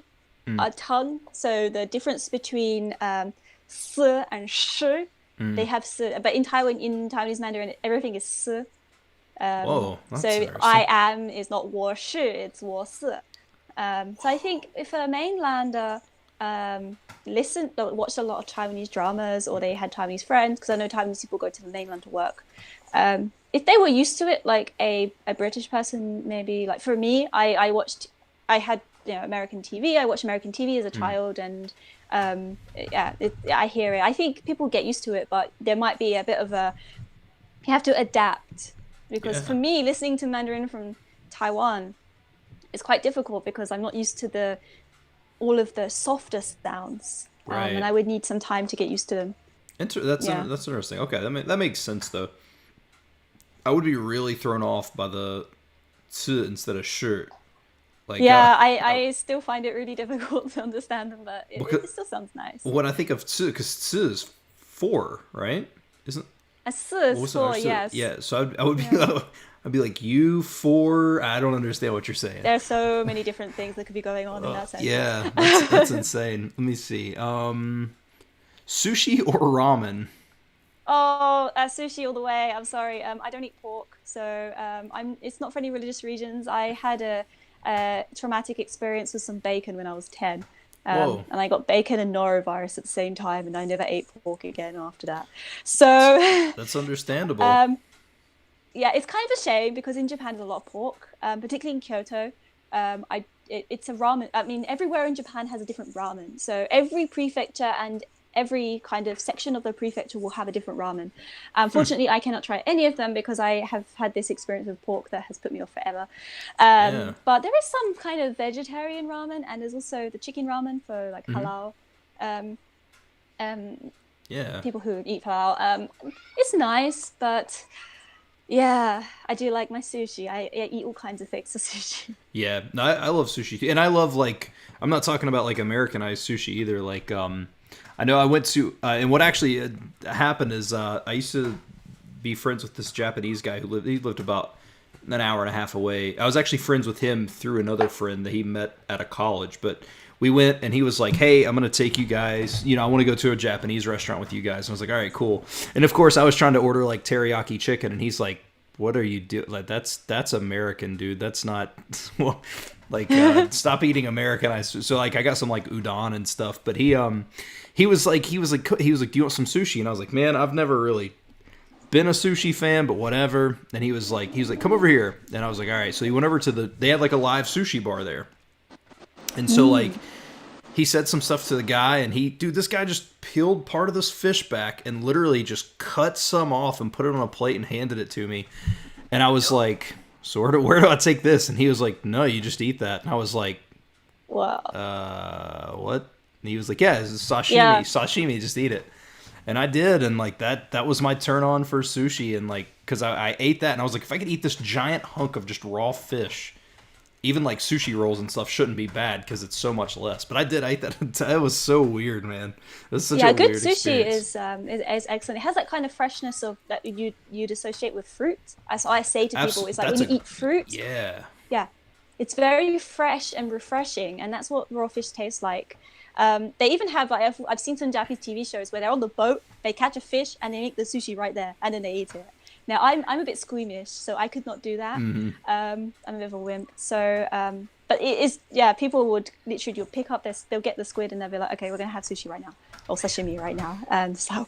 tongue. So the difference between s and sh, they have s, but in Taiwanese Mandarin, everything is s. Whoa, that's so interesting. I am is not 我是, it's 我是. So I think if a mainlander watched a lot of Taiwanese dramas, or they had Taiwanese friends, because I know Taiwanese people go to the mainland to work. If they were used to it, like a British person, maybe like for me, I had American TV. I watched American TV as a child, and I hear it. I think people get used to it, but there might be a bit of you have to adapt, because for me, listening to Mandarin from Taiwan is quite difficult because I'm not used to all of the softer sounds, and I would need some time to get used to them. That's interesting. Okay, that makes sense though. I would be really thrown off by the "ci" instead of "shi." Like, I still find it really difficult to understand them, but it still sounds nice. When I think of "ci," because "ci" is 4, right? Isn't a "ci" is 4? Yes. Yeah. So I would be. I'd be like, you 4, I don't understand what you're saying. There are so many different things that could be going on in that sense. Yeah, that's insane. Let me see. Sushi or ramen? Oh, sushi all the way. I'm sorry. I don't eat pork, so it's not for any religious reasons. I had a traumatic experience with some bacon when I was 10. And I got bacon and norovirus at the same time, and I never ate pork again after that. So that's understandable. Yeah, it's kind of a shame because in Japan there's a lot of pork, particularly in Kyoto. It's a ramen. I mean, everywhere in Japan has a different ramen. So every prefecture and every kind of section of the prefecture will have a different ramen. Unfortunately, I cannot try any of them because I have had this experience with pork that has put me off forever. But there is some kind of vegetarian ramen, and there's also the chicken ramen for like halal. People who eat halal. It's nice, but yeah, I do like my sushi. I eat all kinds of things for sushi. Yeah, no, I love sushi, and I love I'm not talking about like Americanized sushi either. Like I know I went to and what actually happened is I used to be friends with this Japanese guy he lived about an hour and a half away. I was actually friends with him through another friend that he met at a college, but we went and he was like, hey, I'm going to take you guys, I want to go to a Japanese restaurant with you guys. And I was like, all right, cool. And of course I was trying to order like teriyaki chicken, and he's like, what are you doing? Like, that's American, dude. That's not like, stop eating Americanized. So like I got some like udon and stuff, but he was like, do you want some sushi? And I was like, man, I've never really been a sushi fan, but whatever. And he was like, come over here. And I was like, all right. So he went over to they had like a live sushi bar there. And so like he said some stuff to the guy, and this guy just peeled part of this fish back and literally just cut some off and put it on a plate and handed it to me. And I was like, so where do I take this? And he was like, no, you just eat that. And I was like, Wow. What? And he was like, yeah, it's sashimi. Yeah. Sashimi, just eat it. And I did, and like that was my turn on for sushi. And like, because I ate that, and I was like, if I could eat this giant hunk of just raw fish, even like sushi rolls and stuff shouldn't be bad because it's so much less. But I ate that. It was so weird, man. It was such a good weird sushi experience. is excellent. It has that kind of freshness of that you'd associate with fruit. As I say to people, it's like when you eat fruit. Yeah. Yeah, it's very fresh and refreshing, and that's what raw fish tastes like. They even have, like, I've seen some Japanese TV shows where they're on the boat, they catch a fish, and they make the sushi right there, and then they eat it. Now, I'm a bit squeamish, so I could not do that. Mm-hmm. I'm a bit of a wimp. So, but it is, people would literally, they'll get the squid, and they'll be like, okay, we're going to have sushi right now, or sashimi right now. And so,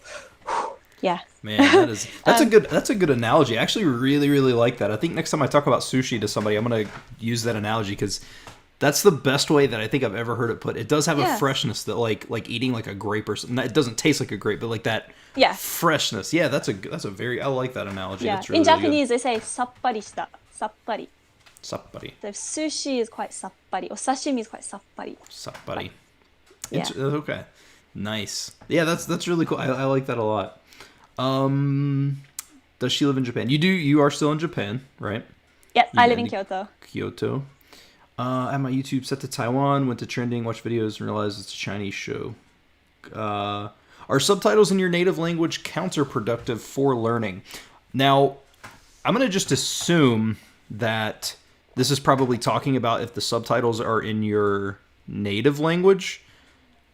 yeah. Man, that's a good analogy. I actually really, really like that. I think next time I talk about sushi to somebody, I'm going to use that analogy, because that's the best way that I think I've ever heard it put. It does have a freshness that like eating like a grape or something. It doesn't taste like a grape, but like that freshness. Yeah, that's a very, I like that analogy. Yeah. That's really, in Japanese, good. they say sappari shita. Sappari. Sappari. So sushi is quite sappari, or sashimi is quite sappari. Sappari. Yeah. Okay. Nice. Yeah, that's really cool. I like that a lot. Does she live in Japan? You are still in Japan, right? Yep, I live in Kyoto. Kyoto. At my YouTube, set to Taiwan, went to trending, watched videos, and realized it's a Chinese show. Are subtitles in your native language counterproductive for learning? Now, I'm going to just assume that this is probably talking about if the subtitles are in your native language,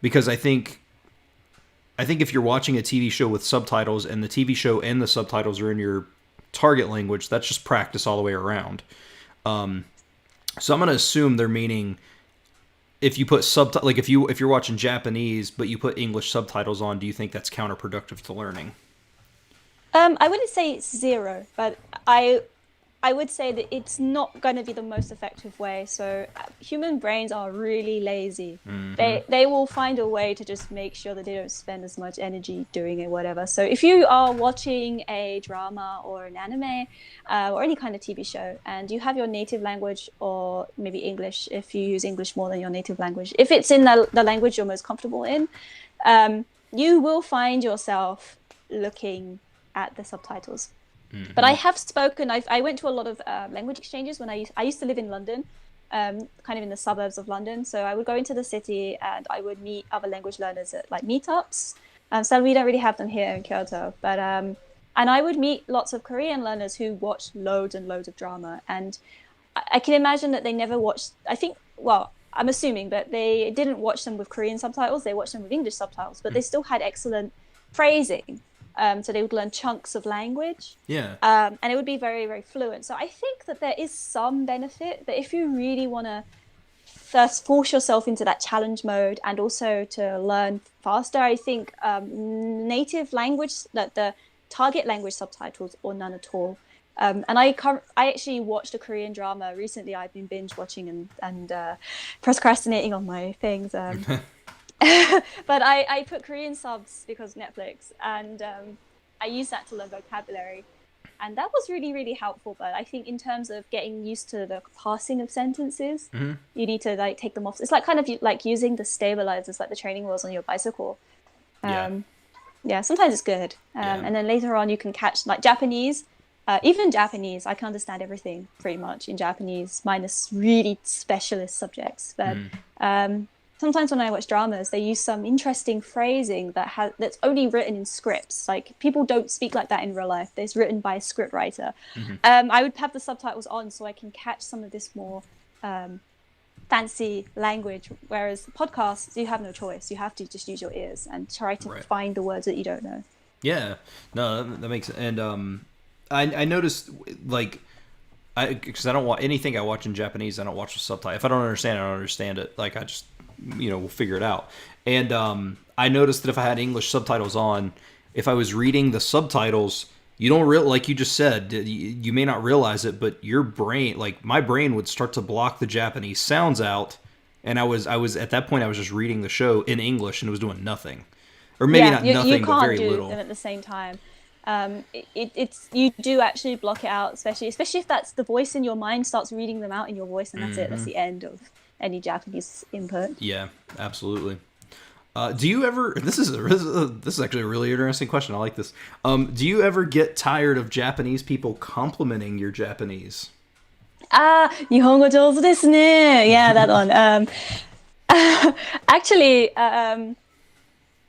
because I think if you're watching a TV show with subtitles and the TV show and the subtitles are in your target language, that's just practice all the way around. So I'm going to assume they're meaning if you put like if you're watching Japanese but you put English subtitles on, do you think that's counterproductive to learning? I wouldn't say it's zero, but I would say that it's not going to be the most effective way. So human brains are really lazy. Mm-hmm. They will find a way to just make sure that they don't spend as much energy doing it, whatever. So if you are watching a drama or an anime or any kind of TV show, and you have your native language, or maybe English, if you use English more than your native language, if it's in the language you're most comfortable in, you will find yourself looking at the subtitles. Mm-hmm. But I have spoken. I went to a lot of language exchanges when I used to live in London, kind of in the suburbs of London. So I would go into the city and I would meet other language learners at like meetups. So we don't really have them here in Kyoto, but and I would meet lots of Korean learners who watch loads and loads of drama, and I can imagine that they never watched. I'm assuming, but they didn't watch them with Korean subtitles. They watched them with English subtitles, but they still had excellent phrasing. So they would learn chunks of language. Yeah. And it would be very, very fluent. So I think that there is some benefit, but if you really want to first force yourself into that challenge mode and also to learn faster, I think native language, the target language subtitles, or none at all. And I actually watched a Korean drama recently. I've been binge watching and procrastinating on my things. But I put Korean subs because Netflix, and I used that to learn vocabulary, and that was really, really helpful. But I think in terms of getting used to the passing of sentences, mm-hmm. you need to like take them off. It's like kind of like using the stabilizers, like the training wheels on your bicycle. Yeah, sometimes it's good. And then later on you can catch like Japanese. Even Japanese, I can understand everything pretty much in Japanese, minus really specialist subjects. But sometimes when I watch dramas, they use some interesting phrasing that's only written in scripts. Like people don't speak like that in real life. It's written by a script writer. I would have the subtitles on so I can catch some of this more fancy language. Whereas podcasts, you have no choice. You have to just use your ears and try to Right. find the words that you don't know. Yeah. No, that makes and I noticed like because I don't want anything I watch in Japanese. I don't watch the subtitle. If I don't understand it, I don't understand it. Like I just we'll figure it out. And I noticed that if I had English subtitles on, if I was reading the subtitles, you don't real like you just said, you may not realize it, but your brain, like my brain, would start to block the Japanese sounds out. And I was at that point I was just reading the show in English and it was doing nothing, or maybe Yeah, not you nothing, but can't very do little. them at the same time. It's you do actually block it out, especially if that's the voice in your mind starts reading them out in your voice, and that's it. That's the end of any Japanese input. Yeah, absolutely. Do you ever? This is actually a really interesting question. I like this. Do you ever get tired of Japanese people complimenting your Japanese? 日本語上手ですね. Yeah, that one. Actually,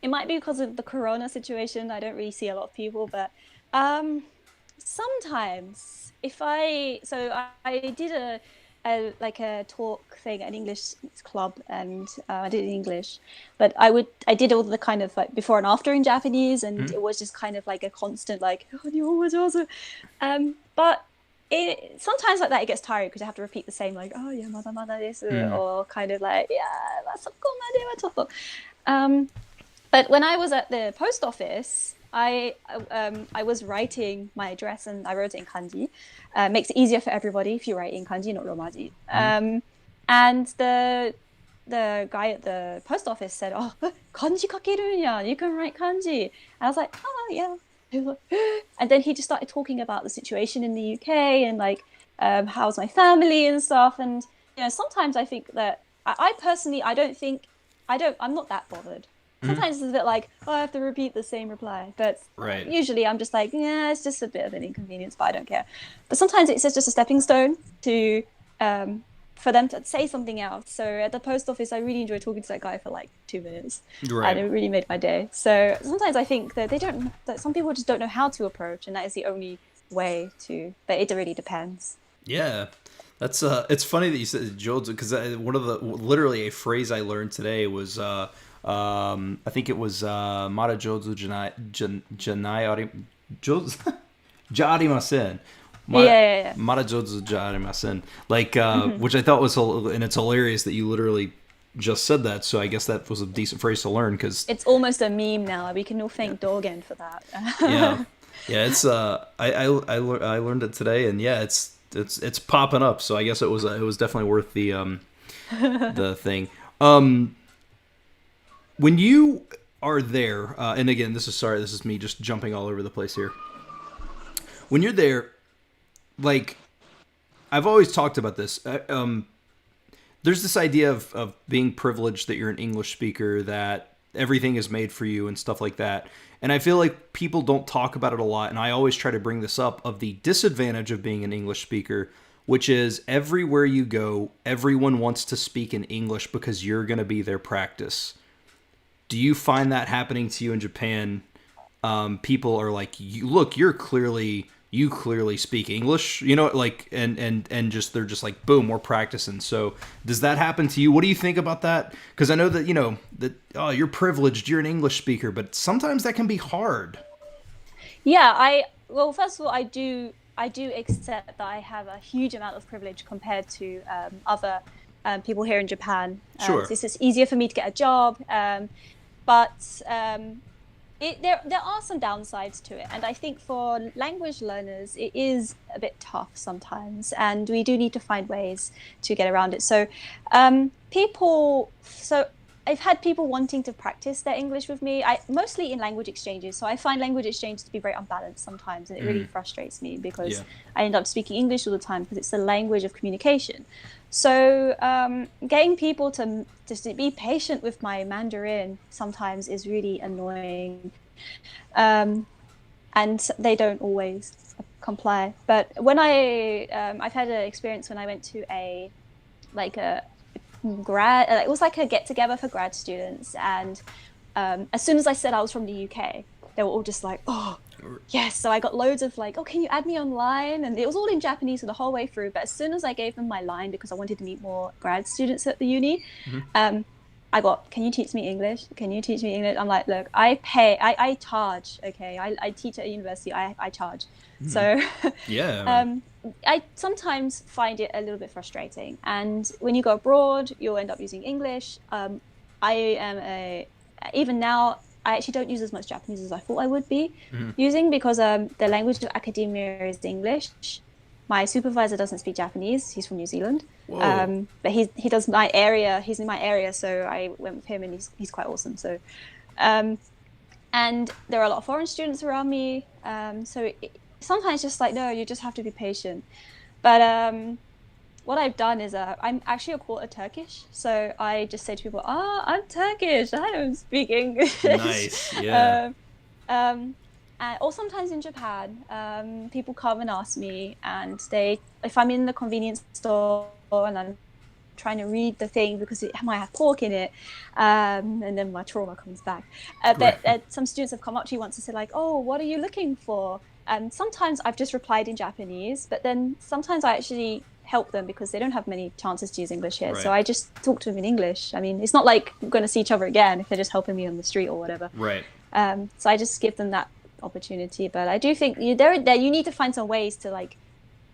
it might be because of the corona situation. I don't really see a lot of people, but sometimes I did a talk thing at an English club, and I did it in English, but I did all the kind of like before and after in Japanese, and it was just kind of like a constant like but sometimes like that it gets tired because I have to repeat the same like yeah mada mada desu, or kind of like yeah そこまではちょっと but when I was at the post office, I was writing my address and I wrote it in kanji. Makes it easier for everybody if you write in kanji, not romaji. And the guy at the post office said, "Oh, kanji kakeru ya, you can write kanji." And I was like, "Oh yeah." And then he just started talking about the situation in the UK and like how's my family and stuff. And sometimes I think that I personally I'm not that bothered. Sometimes it's a bit like, oh, I have to repeat the same reply. But Right. usually I'm just like, yeah, it's just a bit of an inconvenience, but I don't care. But sometimes it's just a stepping stone to for them to say something else. So at the post office, I really enjoyed talking to that guy for like 2 minutes. Right. And it really made my day. So sometimes I think that that some people just don't know how to approach, and that is the only way to, but it really depends. Yeah. That's it's funny that you said Jojo because one of the literally a phrase I learned today was I think it was Mara Jozu Janai Jozu Jarimasen. Yeah. Mara Jozu Jarimasen. Like which I thought was and it's hilarious that you literally just said that. So I guess that was a decent phrase to learn because it's almost a meme now. We can all thank Dorgan for that. yeah. Yeah, it's I learned it today and yeah, it's popping up. So I guess it was definitely worth the the thing. When you are there, and again, this is me just jumping all over the place here. When you're there, like, I've always talked about this. There's this idea of being privileged that you're an English speaker, that everything is made for you and stuff like that. And I feel like people don't talk about it a lot, and I always try to bring this up, of the disadvantage of being an English speaker, which is everywhere you go, everyone wants to speak in English because you're going to be their practice. Do you find that happening to you in Japan? People are like, look, you clearly speak English, like, and just, they're just like, boom, we're practicing. So does that happen to you? What do you think about that? Because I know that, oh, you're privileged, you're an English speaker, but sometimes that can be hard. Yeah, well, first of all, I do accept that I have a huge amount of privilege compared to other people here in Japan. Sure. So it's just easier for me to get a job. But there are some downsides to it. And I think for language learners, it is a bit tough sometimes. And we do need to find ways to get around it. So I've had people wanting to practice their English with me, mostly in language exchanges. So I find language exchanges to be very unbalanced sometimes. And it really frustrates me because I end up speaking English all the time because it's the language of communication. So getting people to just be patient with my Mandarin sometimes is really annoying. And they don't always comply. But when I've had an experience when I went to a it was like a get together for grad students, and as soon as I said I was from the UK, they were all just like, oh yes. So I got loads of like, oh, can you add me online? And it was all in Japanese for the whole way through. But as soon as I gave them my line, because I wanted to meet more grad students at the uni, I got, can you teach me English? Can you teach me English? I'm like, look, I charge, okay? I teach at a university, I charge. So Yeah. I sometimes find it a little bit frustrating. And when you go abroad, you'll end up using English. Even now, I actually don't use as much Japanese as I thought I would be using, because the language of academia is English. My supervisor doesn't speak Japanese. He's from New Zealand. But he does my area. He's in my area, so I went with him, and he's quite awesome. So, and there are a lot of foreign students around me. Sometimes just like, no, you just have to be patient. But what I've done is I'm actually a quarter Turkish, so I just say to people, I'm Turkish. I don't speak English. Nice. Yeah. Or sometimes in Japan, people come and ask me, and if I'm in the convenience store and I'm trying to read the thing because it might have pork in it, and then my trauma comes back. Some students have come up to you once and said like, oh, what are you looking for? And sometimes I've just replied in Japanese, but then sometimes I actually help them because they don't have many chances to use English here. Right. So I just talk to them in English. I mean, it's not like we're going to see each other again if they're just helping me on the street or whatever. Right. So I just give them that opportunity. But I do think you need to find some ways to like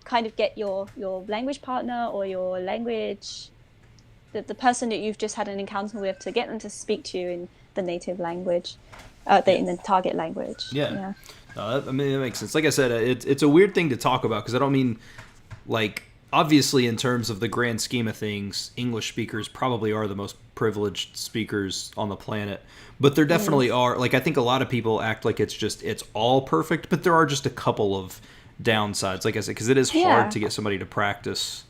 kind of get your language partner or your language, the person that you've just had an encounter with, to get them to speak to you in the native language, in the target language. Yeah. I mean, that makes sense. Like I said, it's a weird thing to talk about, because I don't mean, like, obviously in terms of the grand scheme of things, English speakers probably are the most privileged speakers on the planet. But there definitely are, like, I think a lot of people act like it's all perfect, but there are just a couple of downsides, like I said, because it is hard to get somebody to practice.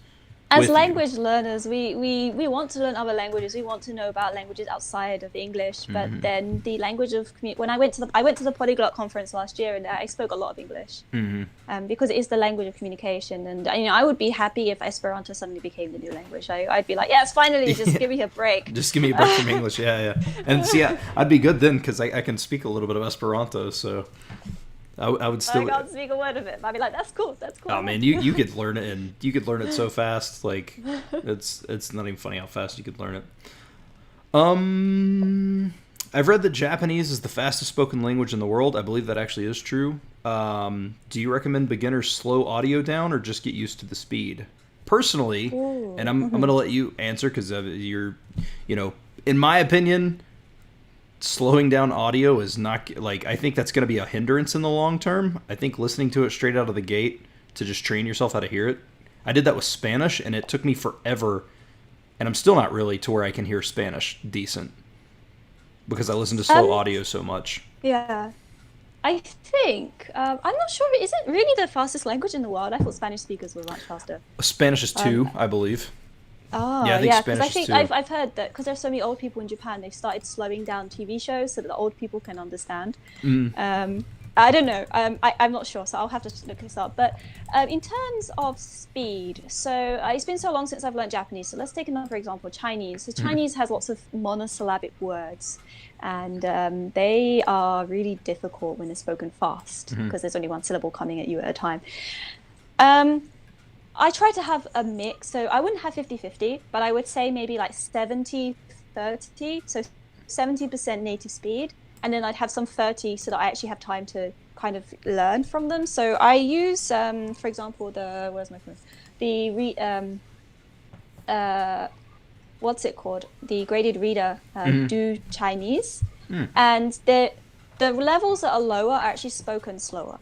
As language learners, we want to learn other languages. We want to know about languages outside of English. But then the language of when I went to the Polyglot conference last year, and I spoke a lot of English, because it is the language of communication. And I would be happy if Esperanto suddenly became the new language. I'd be like, yes, finally, just give me a break. Just give me a break from English. Yeah. And see, I'd be good then, because I can speak a little bit of Esperanto. So I would still. I can't speak a word of it. But I'd be like, that's cool. Oh man, you could learn it, and you could learn it so fast. Like it's not even funny how fast you could learn it. I've read that Japanese is the fastest spoken language in the world. I believe that actually is true. Do you recommend beginners slow audio down or just get used to the speed? Personally, and I'm gonna let you answer, because you're, in my opinion, slowing down audio is not, like, I think that's going to be a hindrance in the long term. I think listening to it straight out of the gate, to just train yourself how to hear it. I did that with Spanish, and it took me forever, and I'm still not really to where I can hear Spanish decent, because I listen to slow audio so much. Yeah. I think, I'm not sure, is it really the fastest language in the world? I thought Spanish speakers were much faster. Spanish is 2, I believe. Oh, yeah, because I think I've heard that because there's so many old people in Japan, they've started slowing down TV shows so that the old people can understand. I don't know. I'm not sure, so I'll have to look this up. But in terms of speed, so it's been so long since I've learned Japanese. So let's take another example, Chinese. So Chinese has lots of monosyllabic words, and they are really difficult when they're spoken fast, because there's only one syllable coming at you at a time. I try to have a mix, so I wouldn't have 50-50, but I would say maybe like 70-30, so 70% native speed, and then I'd have some 30 so that I actually have time to kind of learn from them. So I use, for example, what's it called? The graded reader, Do Chinese, and the levels that are lower are actually spoken slower.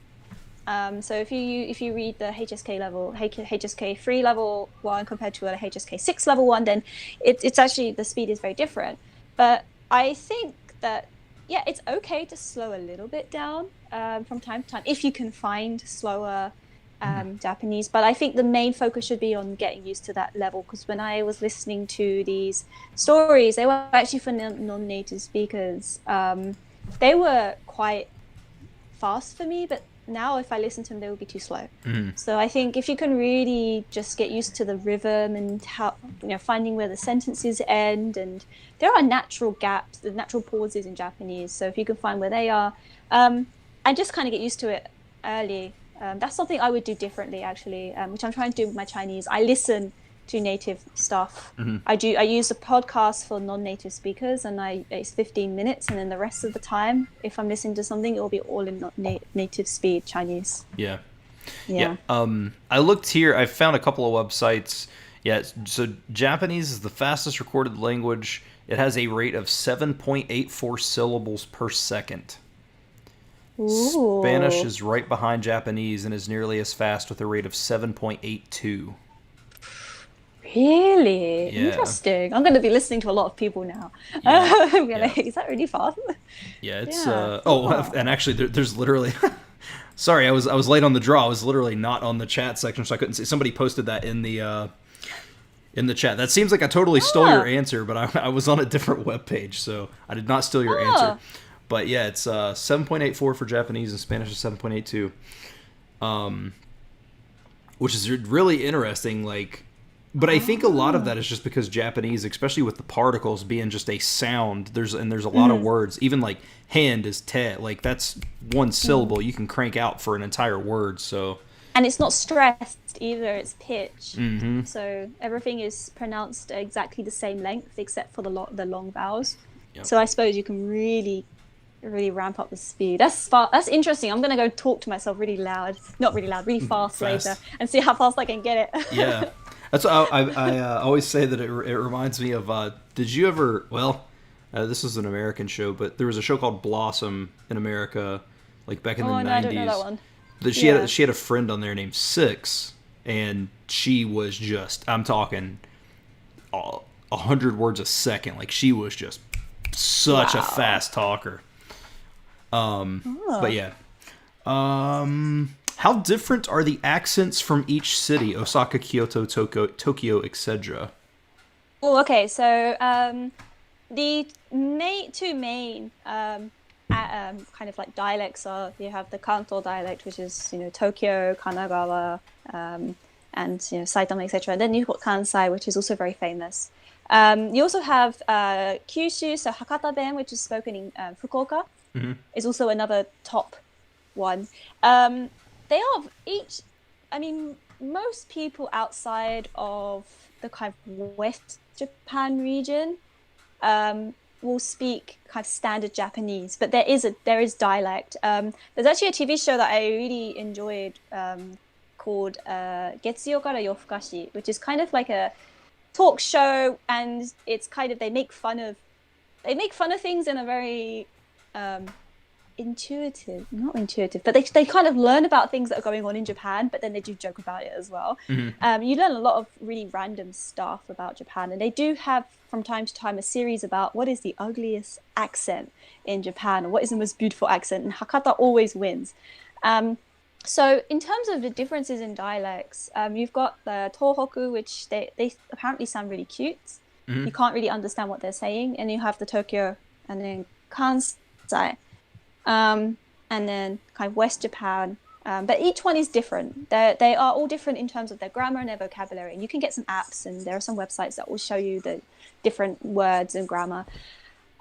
So if you read the HSK level, HSK 3 level 1 compared to a HSK 6 level 1, then it's actually, the speed is very different. But I think that, it's okay to slow a little bit down from time to time if you can find slower Japanese. But I think the main focus should be on getting used to that level, because when I was listening to these stories, they were actually for non-native speakers. They were quite fast for me, but now if I listen to them, they will be too slow. So I think if you can really just get used to the rhythm and how, finding where the sentences end, and there are natural gaps, the natural pauses in Japanese. So if you can find where they are, and just kind of get used to it early. That's something I would do differently, actually, which I'm trying to do with my Chinese. I listen to native stuff. I use a podcast for non-native speakers, and it's 15 minutes, and then the rest of the time, if I'm listening to something, it will be all in native speed Chinese. Yeah. I looked here. I found a couple of websites. Yeah, so Japanese is the fastest recorded language. It has a rate of 7.84 syllables per second. Ooh. Spanish is right behind Japanese and is nearly as fast with a rate of 7.82. Really? Yeah. Interesting. I'm going to be listening to a lot of people now. Yeah. Like, is that really fast? Yeah, it's Yeah. and actually there's literally sorry, I was late on the draw. I was literally not on the chat section, so I couldn't see. Somebody posted that in the chat. That seems like I totally stole your answer, but I was on a different webpage, so I did not steal your answer. But yeah, it's 7.84 for Japanese, and Spanish is 7.82. Which is really interesting, like. But I think a lot of that is just because Japanese, especially with the particles being just a sound, there's a lot of words. Even like hand is te, like that's one syllable you can crank out for an entire word. So, and it's not stressed either; it's pitch. So everything is pronounced exactly the same length, except for the long vowels. Yep. So I suppose you can really ramp up the speed. That's interesting. I'm gonna go talk to myself really loud, not really loud, really fast later, and see how fast I can get it. Yeah. That's what I always say that it reminds me of. Did you ever? Well, this is an American show, but there was a show called Blossom in America, like back in the 90s. No, I don't know that one. She had a friend on there named Six, and she was just, I'm talking 100 words a second. Like she was just such a fast talker. But yeah. How different are the accents from each city? Osaka, Kyoto, Tokyo, etc. Oh, okay. So the two main kind of like dialects are, you have the Kanto dialect, which is Tokyo, Kanagawa, and Saitama, etc. And then you've got Kansai, which is also very famous. You also have Kyushu, so Hakata Ben, which is spoken in Fukuoka, is also another top one. They are each, I mean, most people outside of the kind of West Japan region will speak kind of standard Japanese, but there is dialect. There's actually a TV show that I really enjoyed called Getsuyo Kara Yofukashi, which is kind of like a talk show, and it's kind of, they make fun of things in a very not intuitive, but they kind of learn about things that are going on in Japan, but then they do joke about it as well. You learn a lot of really random stuff about Japan, and they do have from time to time a series about what is the ugliest accent in Japan, or what is the most beautiful accent, and Hakata always wins. So in terms of the differences in dialects, you've got the Tohoku, which they apparently sound really cute. You can't really understand what they're saying, and you have the Tokyo, and then Kansai. And then kind of West Japan, but each one is different. They are all different in terms of their grammar and their vocabulary, and you can get some apps, and there are some websites that will show you the different words and grammar.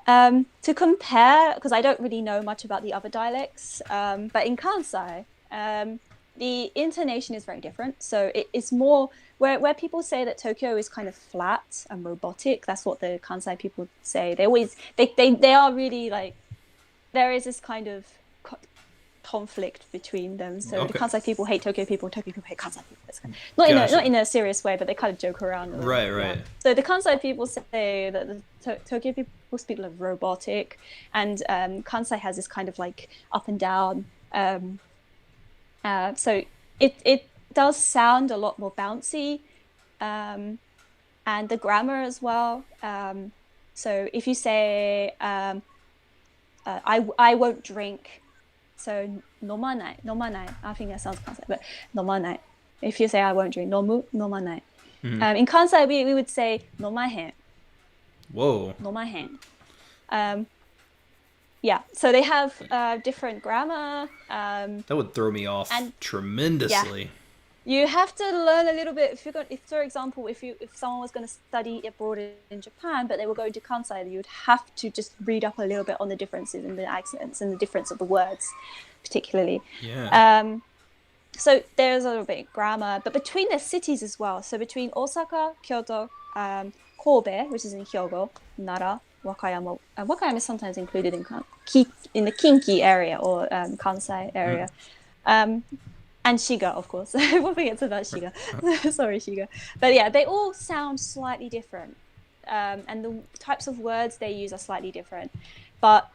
To compare, because I don't really know much about the other dialects, but in Kansai, the intonation is very different. So it's more where people say that Tokyo is kind of flat and robotic. That's what the Kansai people say. They are really like, there is this kind of conflict between them. So the Kansai people hate Tokyo people people hate Kansai people. It's kind of, not in a serious way, but they kind of joke around. Right. Yeah. So the Kansai people say that the Tokyo people speak like robotic, and Kansai has this kind of like up and down. So it does sound a lot more bouncy, and the grammar as well. So if you say I won't drink, so nomanai. I think that sounds Kansai, but nomanai. If you say I won't drink, nomu, nomanai. In Kansai, we would say nomahen. Whoa. Nomahen. yeah, so they have different grammar, That would throw me off and yeah, tremendously. you have to learn a little bit. If you're going, if for example, if someone was going to study abroad in Japan, but they were going to Kansai, you'd have to just read up a little bit on the differences in the accents and the difference of the words, particularly. Yeah. So there's a little bit of grammar, but between the cities as well. So between Osaka, Kyoto, Kobe, which is in Hyogo, Nara, Wakayama. Wakayama is sometimes included in the Kinki area or Kansai area. And Shiga, of course. We'll forget about Shiga. Sorry, Shiga. But yeah, they all sound slightly different. And the types of words they use are slightly different. But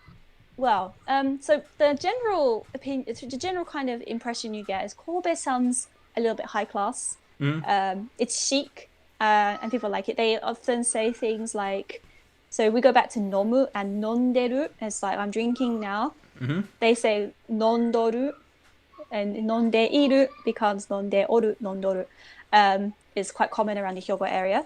well, so the general opinion, the general kind of impression you get is Kobe sounds a little bit high class. It's chic, and people like it. They often say things like, so we go back to nomu and nonderu. It's like I'm drinking now. They say nondoru, and nondeiru becomes nondeoru, nondoru. Is quite common around the Hyogo area.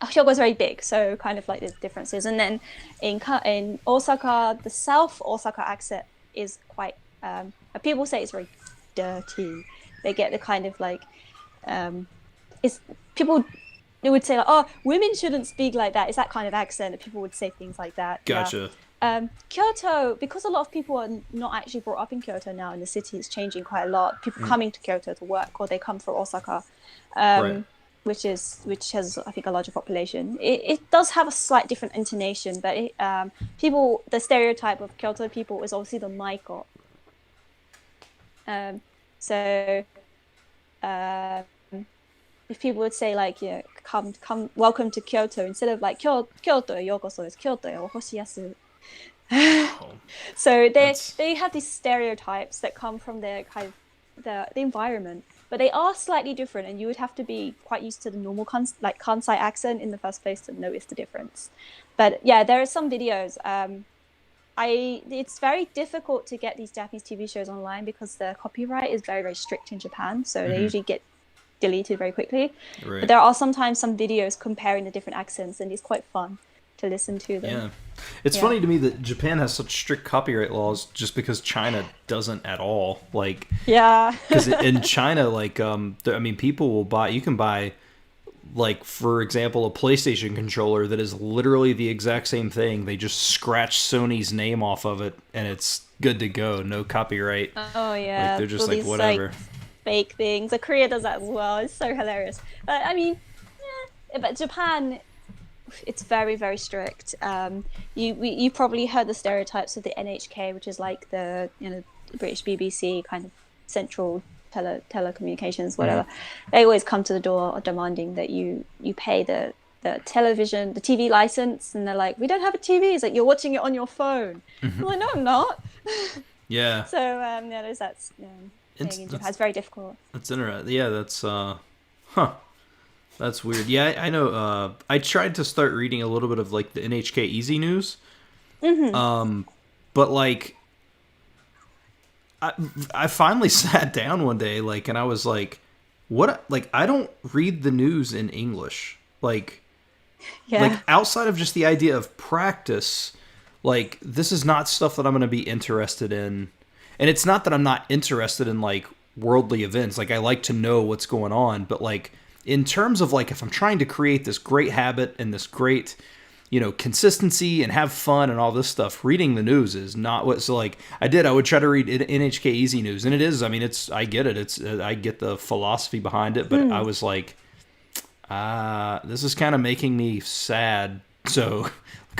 Hyogo is very big, so kind of like the differences. And then in Osaka, the South Osaka accent is quite. People say it's very dirty. They get the kind of like, it's people. They would say like, oh, women shouldn't speak like that. It's that kind of accent that people would say things like that. Gotcha. Yeah. Kyoto, because a lot of people are not actually brought up in Kyoto now, and the city is changing quite a lot. People coming to Kyoto to work, or they come from Osaka. Right. Which has I think a larger population. It does have a slight different intonation, but the stereotype of Kyoto people is obviously the maiko. So if people would say like, you know, come welcome to Kyoto, instead of like Kyoto yokoso, it's Kyoto o hoshiyasu. So they have these stereotypes that come from their kind of the environment. But they are slightly different, and you would have to be quite used to the normal Kansai accent in the first place to notice the difference. But yeah, there are some videos. It's very difficult to get these Japanese TV shows online because the copyright is very, very strict in Japan. So they usually get deleted very quickly. Right. But there are sometimes some videos comparing the different accents, and it's quite fun to listen to them. Yeah. It's funny to me that Japan has such strict copyright laws just because China doesn't at all. Like, yeah. Because in China, like, I mean, people will buy, you can buy, like, for example, a PlayStation controller that is literally the exact same thing. They just scratch Sony's name off of it, and it's good to go. No copyright. Oh, yeah. Like, they're just all like, these, whatever. like, fake things. Korea does that as well. It's so hilarious. But, I mean, but Japan, it's very, very strict. You probably heard the stereotypes of the NHK, which is like the British BBC kind of central telecommunications, whatever. They always come to the door demanding that you pay the television, the TV license, and they're like, we don't have a TV. It's like, you're watching it on your phone. I'm like, no, I'm not. Yeah. So there's that thing in Japan. It's very difficult. That's interesting. Yeah, that's That's weird. Yeah, I know. I tried to start reading a little bit of like the NHK Easy News. But like, I finally sat down one day, like, and I was like, what? Like, I don't read the news in English. Like, like outside of just the idea of practice, like, this is not stuff that I'm going to be interested in. And it's not that I'm not interested in like worldly events. Like, I like to know what's going on, but like, in terms of like, if I'm trying to create this great habit and this great, consistency and have fun and all this stuff, reading the news is not what. So like, I would try to read NHK Easy News, and it is. I mean, I get it. I get the philosophy behind it, but I was like, this is kind of making me sad. So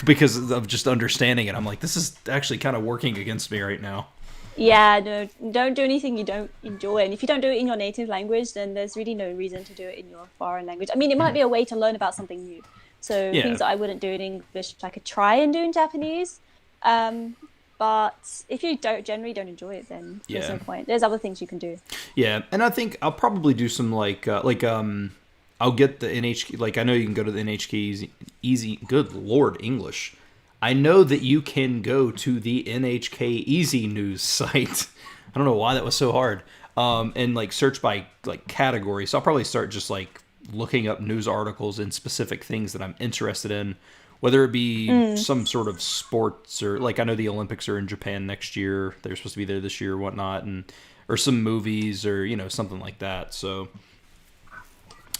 because of just understanding it, I'm like, this is actually kind of working against me right now. Yeah, no, don't do anything you don't enjoy. And if you don't do it in your native language, then there's really no reason to do it in your foreign language. I mean, it might be a way to learn about something new. So things that I wouldn't do in English, I could try and do in Japanese. But if you generally don't enjoy it, then there's no point. There's other things you can do. Yeah, and I think I'll probably do some I'll get the NHK, like, I know you can go to the NHK Easy, good Lord, English. I know that you can go to the NHK Easy News site. I don't know why that was so hard. And like search by like category. So I'll probably start just like looking up news articles and specific things that I'm interested in whether it be some sort of sports or like I know the Olympics are in Japan next year. They're supposed to be there this year or whatnot, and or some movies or something like that. So,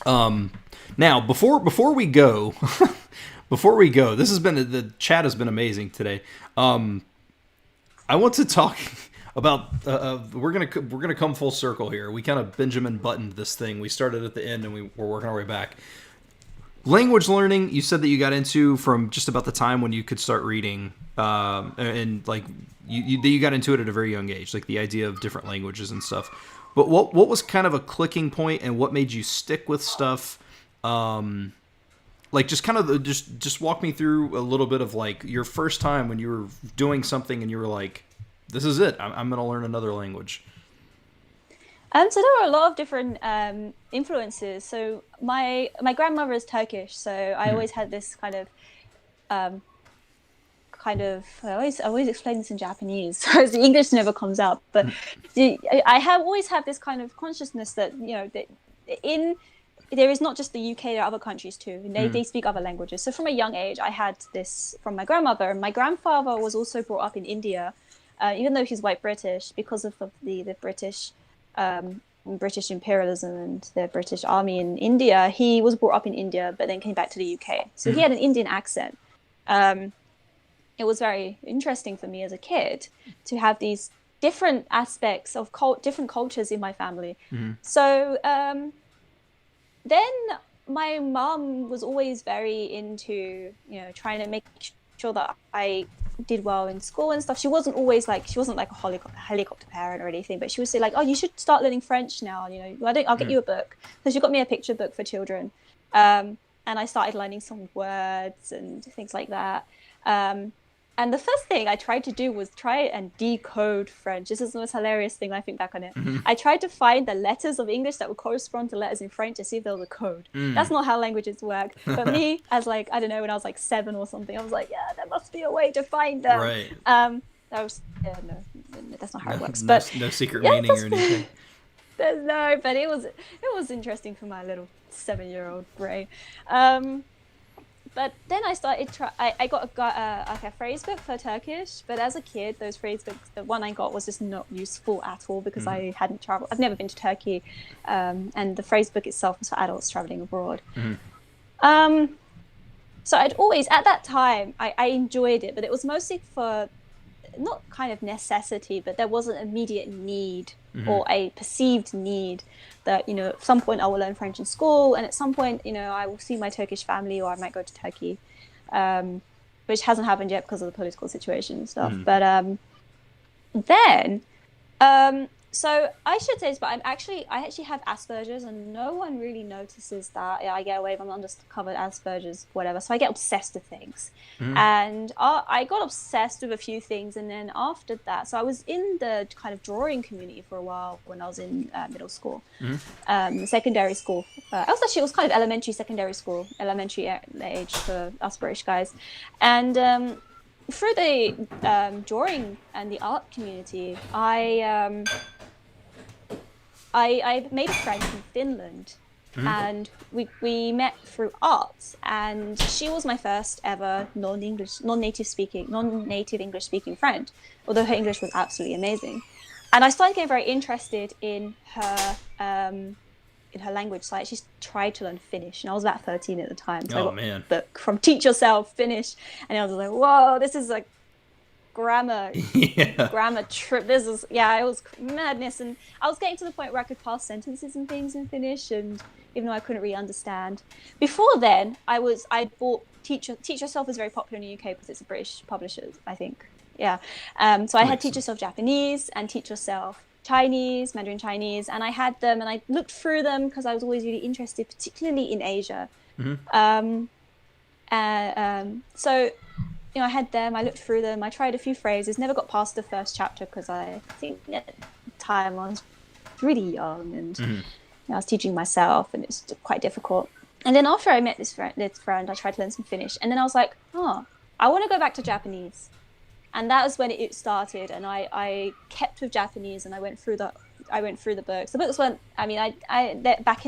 now before we go, this has been the chat has been amazing today. I want to talk about we're gonna come full circle here. We kind of Benjamin Buttoned this thing. We started at the end and we're working our way back. Language learning, you said that you got into from just about the time when you could start reading, and like you got into it at a very young age, like the idea of different languages and stuff. But what was kind of a clicking point, and what made you stick with stuff? Like just kind of just walk me through a little bit of like your first time when you were doing something and you were like, "This is it. I'm going to learn another language." So there were a lot of different influences. So my grandmother is Turkish, so I always had this I always explain this in Japanese, whereas the English never comes out. But I have always had this kind of consciousness that that there is not just the UK, there are other countries too, and they speak other languages. So from a young age, I had this from my grandmother, and my grandfather was also brought up in India, even though he's white British, because of the British imperialism and the British army in India. He was brought up in India, but then came back to the UK. So he had an Indian accent. It was very interesting for me as a kid to have these different aspects of different cultures in my family. So then my mom was always very into, trying to make sure that I did well in school and stuff. She wasn't like a helicopter parent or anything, but she would say like, "Oh, you should start learning French now. I'll get you a book." So she got me a picture book for children, and I started learning some words and things like that. And the first thing I tried to do was try and decode French. This is the most hilarious thing I think back on it. I tried to find the letters of English that would correspond to letters in French to see if there was a code. That's not how languages work. But me, as like, I don't know, when I was like 7 or something, I was like, yeah, there must be a way to find them. Right. No, that's not how it works. But no secret meaning or anything. But it was interesting for my little 7-year-old brain. But then I started I got a phrase book for Turkish, but as a kid, those phrase books, the one I got was just not useful at all because I hadn't traveled. I've never been to Turkey, and the phrase book itself was for adults traveling abroad. So I'd always, at that time, I enjoyed it, but it was mostly for not kind of necessity, but there was an immediate need or a perceived need that, at some point I will learn French in school, and at some point, I will see my Turkish family, or I might go to Turkey, which hasn't happened yet because of the political situation and stuff. But then so I should say this, but I actually have Asperger's, and no one really notices that. I get away with undiscovered Asperger's, whatever. So I get obsessed with things, and I got obsessed with a few things, and then after that, so I was in the kind of drawing community for a while when I was in middle school, secondary school. It was kind of secondary school, elementary age for us British guys, and through the drawing and the art community, I made a friend in Finland, and we met through art, and she was my first ever non-native English speaking friend, although her English was absolutely amazing. And I started getting very interested in her language, so I actually tried to learn Finnish, and I was about 13 at the time. So I got a book from Teach Yourself Finnish, and I was like, whoa, this is like grammar trip. It was madness, and I was getting to the point where I could pass sentences and things in Finnish, and even though I couldn't really understand. Before then, I bought Teach Yourself is very popular in the UK because it's a British publisher, I think. So I had Teach Yourself Japanese and Teach Yourself Chinese, Mandarin Chinese, and I had them, and I looked through them because I was always really interested, particularly in Asia. So I had them, I looked through them, I tried a few phrases, never got past the first chapter because I think at the time I was really young, and I was teaching myself, and it's quite difficult. And then after I met this friend, I tried to learn some Finnish, and then I was like, I want to go back to Japanese. And that was when it started, and I kept with Japanese, and I went through the books. The books weren't, back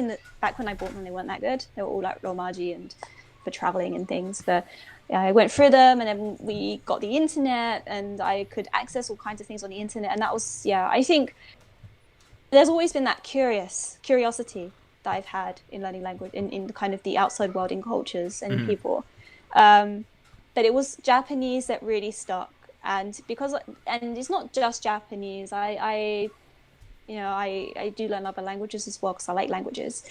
when I bought them, they weren't that good. They were all like Romaji and for traveling and things. But I went through them, and then we got the internet, and I could access all kinds of things on the internet. And that was, yeah, I think there's always been that curiosity that I've had in learning language, in kind of the outside world, in cultures and in people. That it was Japanese that really stuck. And it's not just Japanese. I do learn other languages as well because I like languages.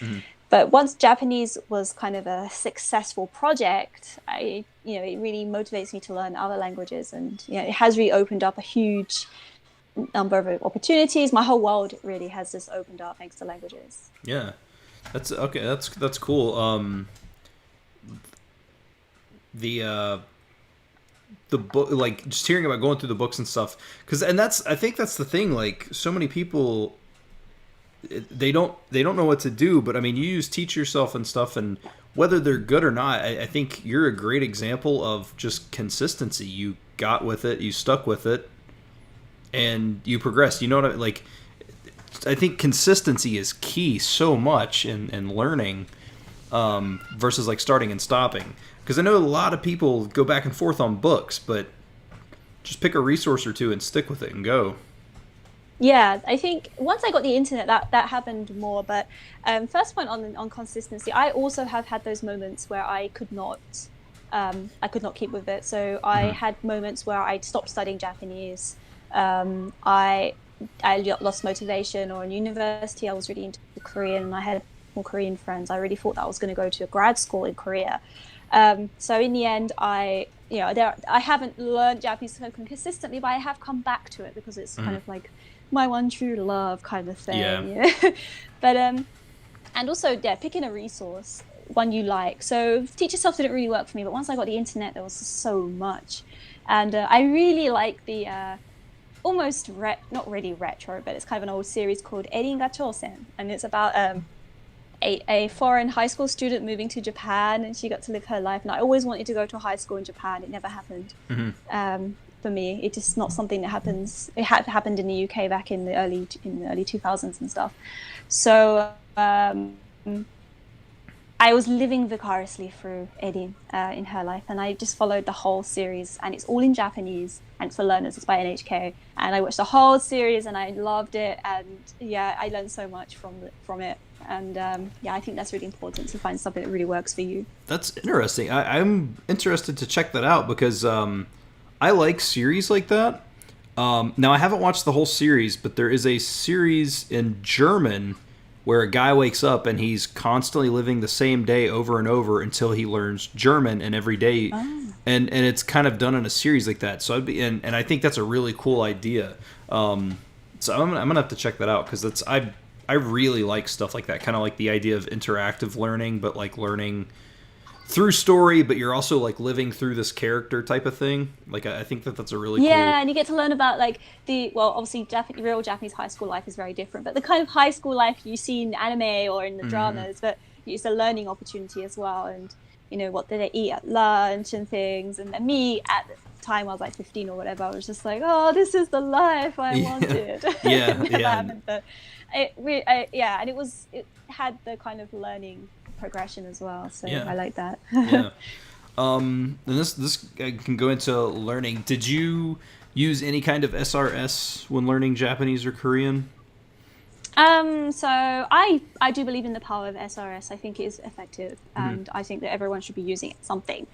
But once Japanese was kind of a successful project, it really motivates me to learn other languages, and it has really opened up a huge number of opportunities. My whole world really has just opened up thanks to languages. Yeah, that's okay. That's cool. The book, like just hearing about going through the books and stuff, I think that's the thing. Like so many people, they don't know what to do. But I mean, you use Teach Yourself and stuff, and whether they're good or not, I think you're a great example of just consistency. You got with it, you stuck with it, and you progressed. You know what I mean? Like, I think consistency is key so much in learning, versus like starting and stopping. Because I know a lot of people go back and forth on books, but just pick a resource or two and stick with it and go. Yeah, I think once I got the internet, that happened more. But first point on consistency, I also have had those moments where I could not keep with it. So I had moments where I stopped studying Japanese. I lost motivation, or in university I was really into Korean, and I had more Korean friends. I really thought that I was going to go to a grad school in Korea. So in the end, I haven't learned Japanese consistently, but I have come back to it because it's kind of like my one true love kind of thing. Yeah. But and also, picking a resource, one you like. So Teach Yourself didn't really work for me, but once I got the internet, there was so much, and I really like the almost not really retro, but it's kind of an old series called Erin ga Chosen, and it's about a foreign high school student moving to Japan, and she got to live her life. And I always wanted to go to a high school in Japan. It never happened. For me, it's just not something that happens. It had happened in the UK back in the early 2000s and stuff. So I was living vicariously through Erin in her life, and I just followed the whole series, and it's all in Japanese, and it's for learners. It's by NHK, and I watched the whole series, and I loved it, and I learned so much from it. And I think that's really important, to find something that really works for you. That's interesting. I'm interested to check that out because I like series like that. Now, I haven't watched the whole series, but there is a series in German where a guy wakes up and he's constantly living the same day over and over until he learns German, and every day. And it's kind of done in a series like that. So and I think that's a really cool idea. So I'm gonna have to check that out, because I really like stuff like that, kind of like the idea of interactive learning, but like learning through story, but you're also like living through this character type of thing. Like, I think that's a really cool... and you get to learn about like obviously real Japanese high school life is very different, but the kind of high school life you see in anime or in the dramas, but it's a learning opportunity as well. And what did they eat at lunch and things. And me, at the time I was like 15 or whatever, I was just like, oh, this is the life I wanted. It never happened, but and it had the kind of learning progression as well, so I like that. And this can go into learning. Did you use any kind of SRS when learning Japanese or Korean? So I do believe in the power of SRS. I think it is effective, and I think that everyone should be using something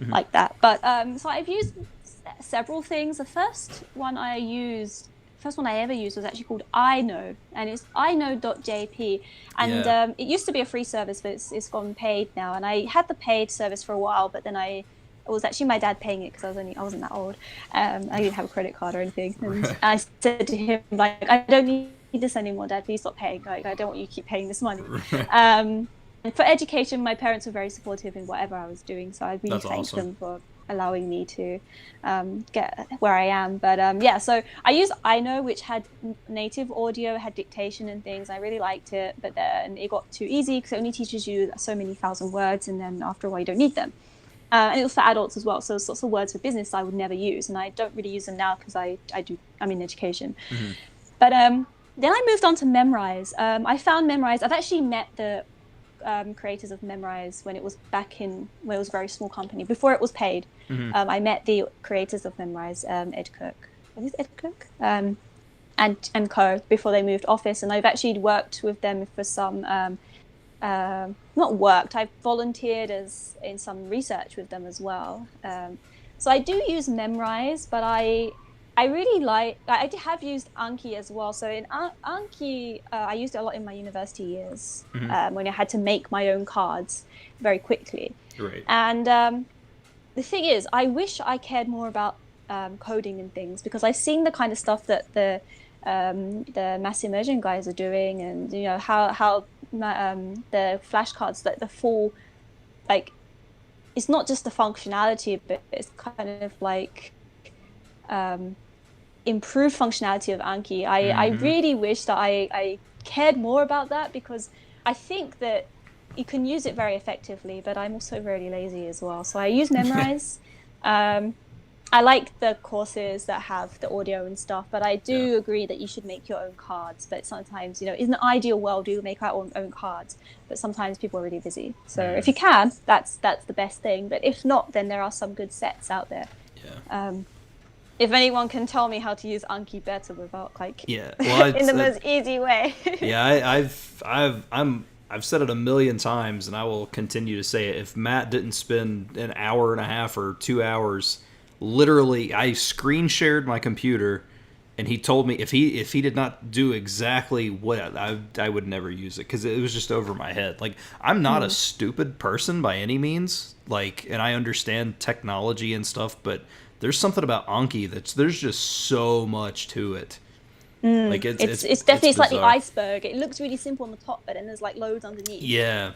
like that. But so I've used several things. The first one I ever used was actually called iKnow, and it's iknow.jp. And it used to be a free service, but it's gone paid now. And I had the paid service for a while, but then it was actually my dad paying it, because I wasn't that old. I didn't have a credit card or anything. And I said to him, like, I don't need this anymore, Dad. Please stop paying. Like, I don't want you to keep paying this money. And for education, my parents were very supportive in whatever I was doing, so I really thank them for allowing me to get where I am. But so I used iKnow, which had native audio, had dictation and things. I really liked it, but then it got too easy because it only teaches you so many thousand words, and then after a while you don't need them. And it was for adults as well, so there's lots of words for business I would never use, and I don't really use them now because I'm in education. But then I moved on to Memrise. I found Memrise. I've actually met the creators of Memrise when it was when it was a very small company before it was paid. I met the creators of Memrise, Ed Cook. Is it Ed Cook? And Co. before they moved office, and I've actually worked with them for some. Not worked. I've volunteered in some research with them as well. So I do use Memrise, but I really I have used Anki as well. So in Anki, I used it a lot in my university years when I had to make my own cards very quickly. Right. And the thing is, I wish I cared more about coding and things, because I've seen the kind of stuff that the mass immersion guys are doing, and how the flashcards, like the full, like, it's not just the functionality, but it's kind of like improved functionality of Anki. I really wish that I cared more about that, because I think that you can use it very effectively, but I'm also very lazy as well. So I use Memrise. I like the courses that have the audio and stuff, but I do agree that you should make your own cards. But sometimes, in the ideal world, we make our own cards. But sometimes people are really busy. So if you can, that's the best thing. But if not, then there are some good sets out there. Yeah. If anyone can tell me how to use Anki better without well, in the most easy way. I've said it a million times, and I will continue to say it. If Matt didn't spend an hour and a half or 2 hours, literally, I screen shared my computer, and he told me if he did not do exactly what I would never use it, because it was just over my head. Like, I'm not a stupid person by any means, and I understand technology and stuff, but there's something about Anki there's just so much to it. Like it's definitely it's like the bizarre. iceberg. It looks really simple on the top, but then there's like loads underneath. Yeah.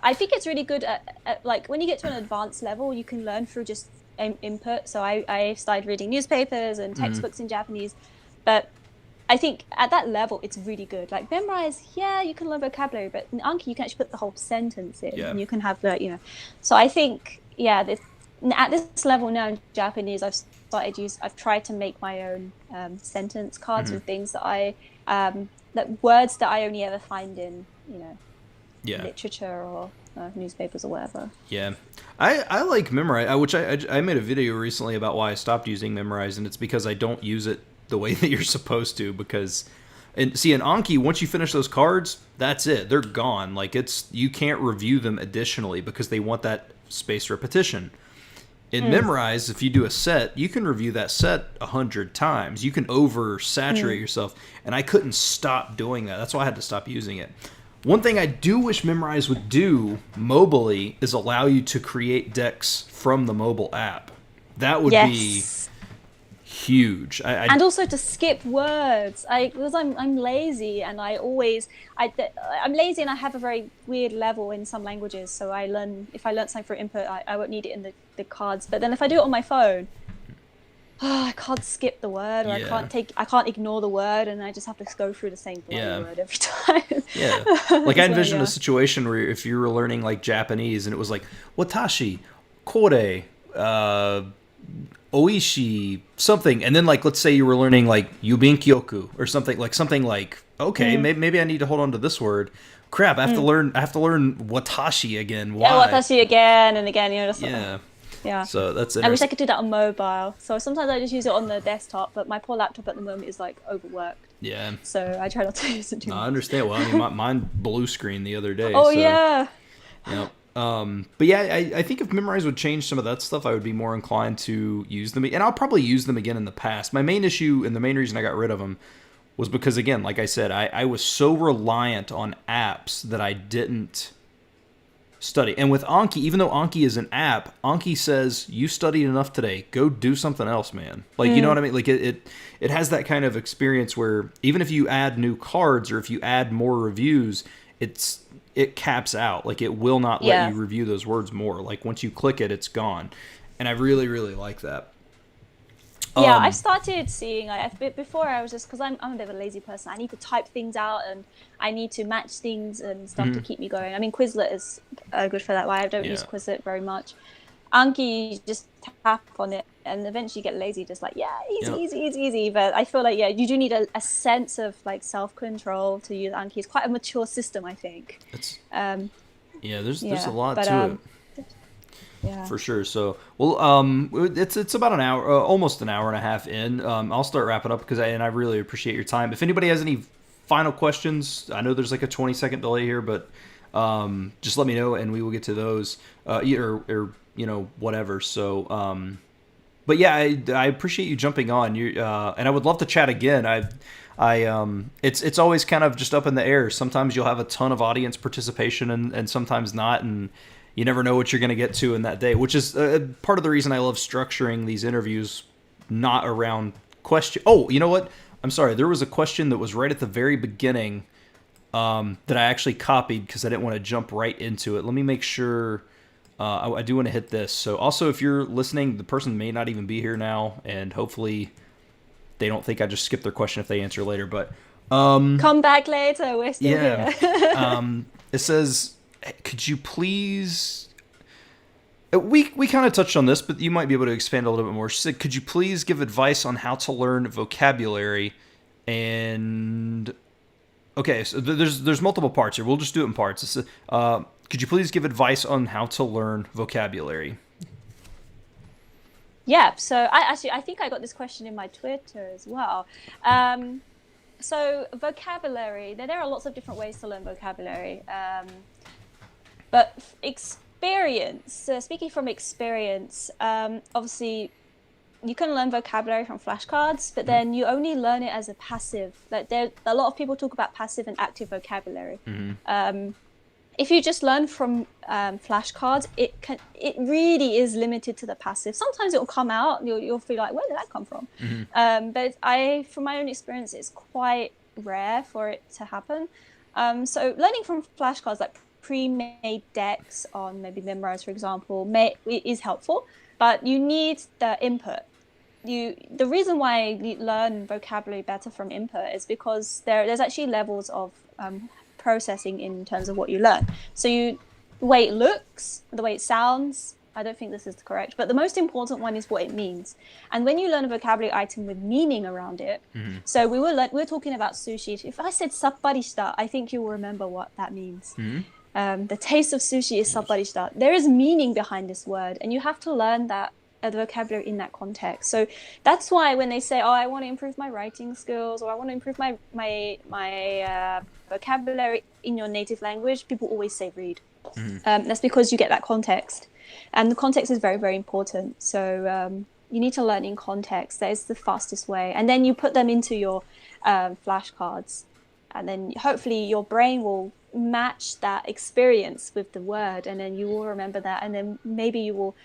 I think it's really good at like when you get to an advanced level, you can learn through just input. So I started reading newspapers and textbooks in Japanese, but I think at that level it's really good. Like Memrise, you can learn vocabulary, but in Anki you can actually put the whole sentence in, and you can have the So I think at this level now in Japanese, I've tried to make my own sentence cards with things that that words that I only ever find in literature or newspapers or whatever. Yeah, I like Memrise, which I made a video recently about why I stopped using Memrise, and it's because I don't use it the way that you're supposed to. Because, in Anki, once you finish those cards, that's it. They're gone. Like, you can't review them additionally because they want that spaced repetition. In Memrise, if you do a set, you can review that set 100 times. You can oversaturate yourself, and I couldn't stop doing that. That's why I had to stop using it. One thing I do wish Memrise would do mobily is allow you to create decks from the mobile app. That would be huge. And also to skip words. Because I'm lazy, and I'm lazy, and I have a very weird level in some languages. So if I learn something for input, I won't need it in the cards. But then if I do it on my phone, I can't skip the word, or I can't ignore the word, and I just have to go through the same bloody word every time. Like I envisioned a situation where if you were learning like Japanese and it was like watashi, kore, oishi, something, and then like let's say you were learning like yubinkyoku or something like okay, maybe I need to hold on to this word. Crap, I have to learn watashi again. Why? Yeah, watashi again and again, just yeah. So that's I wish I could do that on mobile. So sometimes I just use it on the desktop, but my poor laptop at the moment is like overworked. Yeah. So I try not to use it too much. I understand. Well, I mean, mine blue screen the other day. Oh, so, yeah. Yep. But yeah, I think if Memrise would change some of that stuff, I would be more inclined to use them. And I'll probably use them again in the past. My main issue and the main reason I got rid of them was because, again, like I said, I was so reliant on apps that I didn't study. And with Anki, even though Anki is an app, Anki says, you studied enough today. Go do something else, man. Like, you know what I mean? Like, it has that kind of experience where even if you add new cards or if you add more reviews, it caps out. Like, it will not let you review those words more. Like, once you click it, it's gone. And I really, really like that. Yeah, I started seeing, before I was just, because I'm a bit of a lazy person, I need to type things out and I need to match things and stuff to keep me going. I mean, Quizlet is good for that. I don't use Quizlet very much. Anki, you just tap on it and eventually you get lazy, just like, easy. But I feel like, you do need a sense of like self-control to use Anki. It's quite a mature system, I think. Yeah, there's Yeah, a lot but to it. yeah. For sure. So, well, it's about an hour, almost an hour and a half in. I'll start wrapping up because I really appreciate your time. If anybody has any final questions, I know there's like a 20-second delay here, but just let me know and we will get to those, or you know, whatever. So, but yeah, I appreciate you jumping on. You and I would love to chat again. It's always kind of just up in the air. Sometimes you'll have a ton of audience participation and sometimes not, and you never know what you're going to get to in that day, which is part of the reason I love structuring these interviews, not around question. Oh, you know what? I'm sorry. There was a question that was right at the very beginning that I actually copied because I didn't want to jump right into it. Let me make sure. I do want to hit this. So also, if you're listening, the person may not even be here now, and hopefully they don't think I just skipped their question if they answer later. But Come back later. We're still yeah, here. it says, could you please? We kind of touched on this, but you might be able to expand a little bit more. She said, could you please give advice on how to learn vocabulary? And okay, so there's multiple parts here. We'll just do it in parts. It's, could you please give advice on how to learn vocabulary? Yeah, so I think I got this question in my Twitter as well. So vocabulary, there are lots of different ways to learn vocabulary. But experience, speaking from experience, obviously you can learn vocabulary from flashcards, but then you only learn it as a passive. Like a lot of people talk about passive and active vocabulary. If you just learn from flashcards, it really is limited to the passive. Sometimes it will come out, you'll feel like, where did that come from? But from my own experience, it's quite rare for it to happen. So learning from flashcards, like pre-made decks on maybe Memrise, for example, is helpful, but you need the input. The reason why you learn vocabulary better from input is because there's actually levels of processing in terms of what you learn. So the way it looks, the way it sounds, I don't think this is correct, but the most important one is what it means. And when you learn a vocabulary item with meaning around it, so we were talking about sushi. If I said sapparishita, I think you will remember what that means. The taste of sushi is sapparishita. There is meaning behind this word, and you have to learn that the vocabulary in that context. So that's why when they say, oh, I want to improve my writing skills, or I want to improve my vocabulary in your native language, people always say read. That's because you get that context, and the context is very, very important. So you need to learn in context. That is the fastest way, and then you put them into your flashcards, and then hopefully your brain will match that experience with the word, and then you will remember that, and then maybe you will,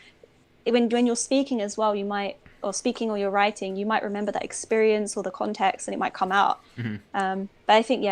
when you're speaking as well, you might, or speaking or you're writing, you might remember that experience or the context, and it might come out. But I think,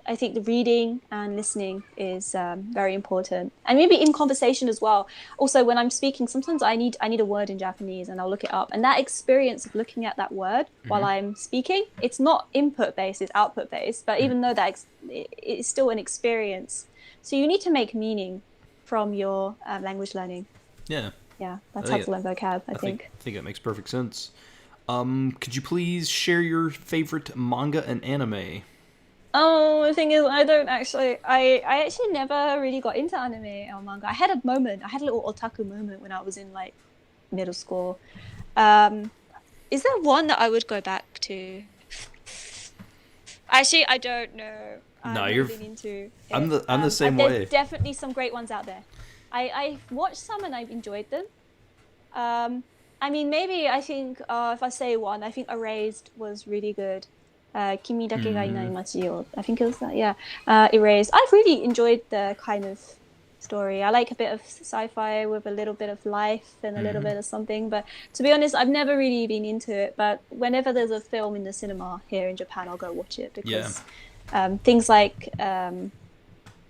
I think the reading and listening is very important, and maybe in conversation as well. Also, when I'm speaking, sometimes I need a word in Japanese, and I'll look it up. And that experience of looking at that word while I'm speaking, it's not input based, it's output based. But even though that it's still an experience, so you need to make meaning from your language learning. Yeah, that's how to learn vocab, I think. I think that makes perfect sense. Could you please share your favorite manga and anime? Oh, the thing is, I actually never really got into anime or manga. I had a little otaku moment when I was in like middle school. Is there one that I would go back to? Actually, I don't know. No, you're. Been into I'm the same way. There's definitely some great ones out there. I've watched some and I've enjoyed them. I mean, maybe I think if I say one, I think Erased was really good. Kimi dake ga inai machi yo. I think it was that. Yeah. Erased. I've really enjoyed the kind of story. I like a bit of sci-fi with a little bit of life and a little bit of something. But to be honest, I've never really been into it. But whenever there's a film in the cinema here in Japan, I'll go watch it because things like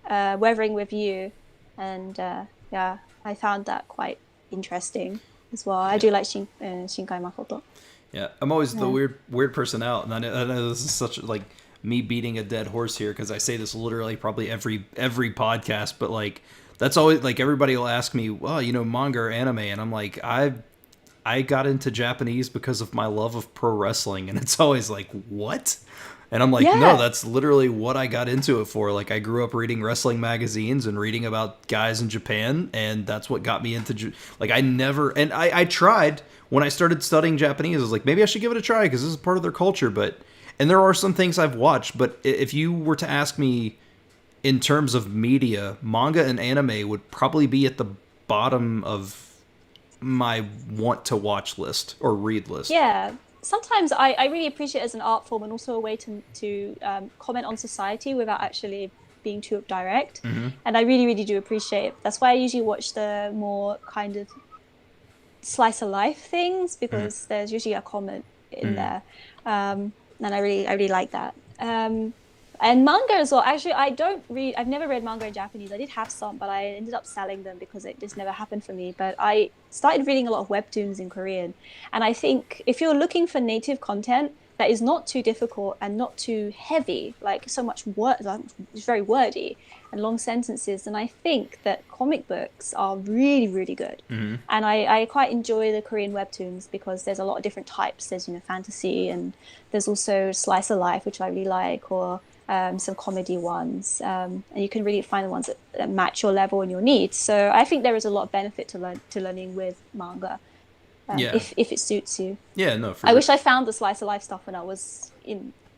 Weathering with You and I found that quite interesting as well. I do like Shinkai Makoto. Yeah, I'm always the weird person out, and I know this is such like me beating a dead horse here because I say this literally probably every podcast, but like that's always like everybody will ask me, well, you know, manga or anime, and I'm like, I I got into Japanese because of my love of pro wrestling, and it's always like, what? And I'm like, Yeah. no, that's literally what I got into it for. Like, I grew up reading wrestling magazines and reading about guys in Japan, and that's what got me into, like, I tried, when I started studying Japanese, I was like, maybe I should give it a try, because this is part of their culture, and there are some things I've watched, but if you were to ask me, in terms of media, manga and anime would probably be at the bottom of my want to watch list or read list. Yeah. Sometimes I really appreciate it as an art form and also a way to comment on society without actually being too direct. And I really, really do appreciate it. That's why I usually watch the more kind of slice of life things, because there's usually a comment in there. And I really like that. And manga as well. Actually, I've never read manga in Japanese. I did have some, but I ended up selling them because it just never happened for me. But I started reading a lot of webtoons in Korean. And I think if you're looking for native content that is not too difficult and not too heavy, like so much word, like it's very wordy and long sentences, then I think that comic books are really, really good. And I quite enjoy the Korean webtoons because there's a lot of different types. There's, fantasy, and there's also slice of life, which I really like, or some comedy ones, and you can really find the ones that match your level and your needs. So I think there is a lot of benefit to learning with manga, if it suits you. Yeah, no. I wish I found the slice of life stuff when I was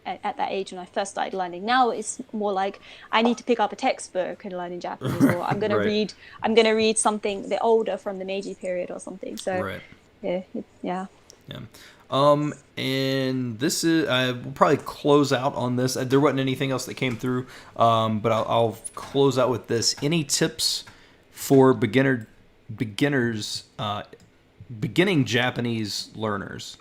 at that age when I first started learning. Now it's more like I need to pick up a textbook and learn in Japanese, or I'm gonna read something the older from the Meiji period or something. So yeah. And this is, we'll probably close out on this. There wasn't anything else that came through, but I'll close out with this. Any tips for beginning Japanese learners?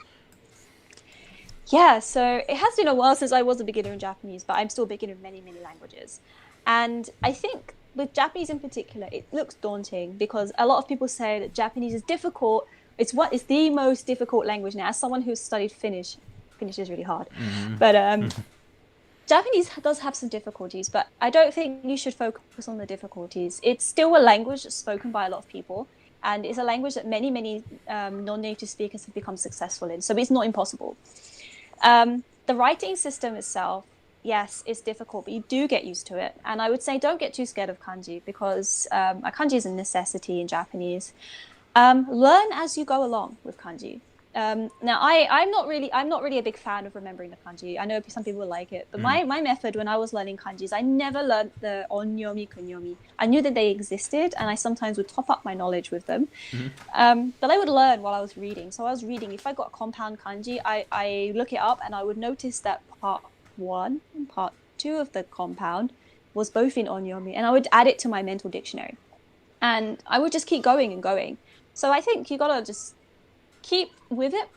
Yeah, so it has been a while since I was a beginner in Japanese, but I'm still a beginner in many, many languages. And I think with Japanese in particular, it looks daunting because a lot of people say that Japanese is difficult. It's the most difficult language now. As someone who's studied Finnish is really hard. But Japanese does have some difficulties, but I don't think you should focus on the difficulties. It's still a language that's spoken by a lot of people, and it's a language that many, many non-native speakers have become successful in. So it's not impossible. The writing system itself, yes, it's difficult, but you do get used to it. And I would say don't get too scared of kanji, because a kanji is a necessity in Japanese. Learn as you go along with kanji. Now, I'm not really a big fan of remembering the kanji. I know some people like it, but my method when I was learning kanji is I never learned the onyomi, kunyomi. I knew that they existed, and I sometimes would top up my knowledge with them. But I would learn while I was reading. So I was reading. If I got a compound kanji, I look it up, and I would notice that part 1 and part 2 of the compound was both in onyomi, and I would add it to my mental dictionary, and I would just keep going and going. So I think you gotta just keep with it.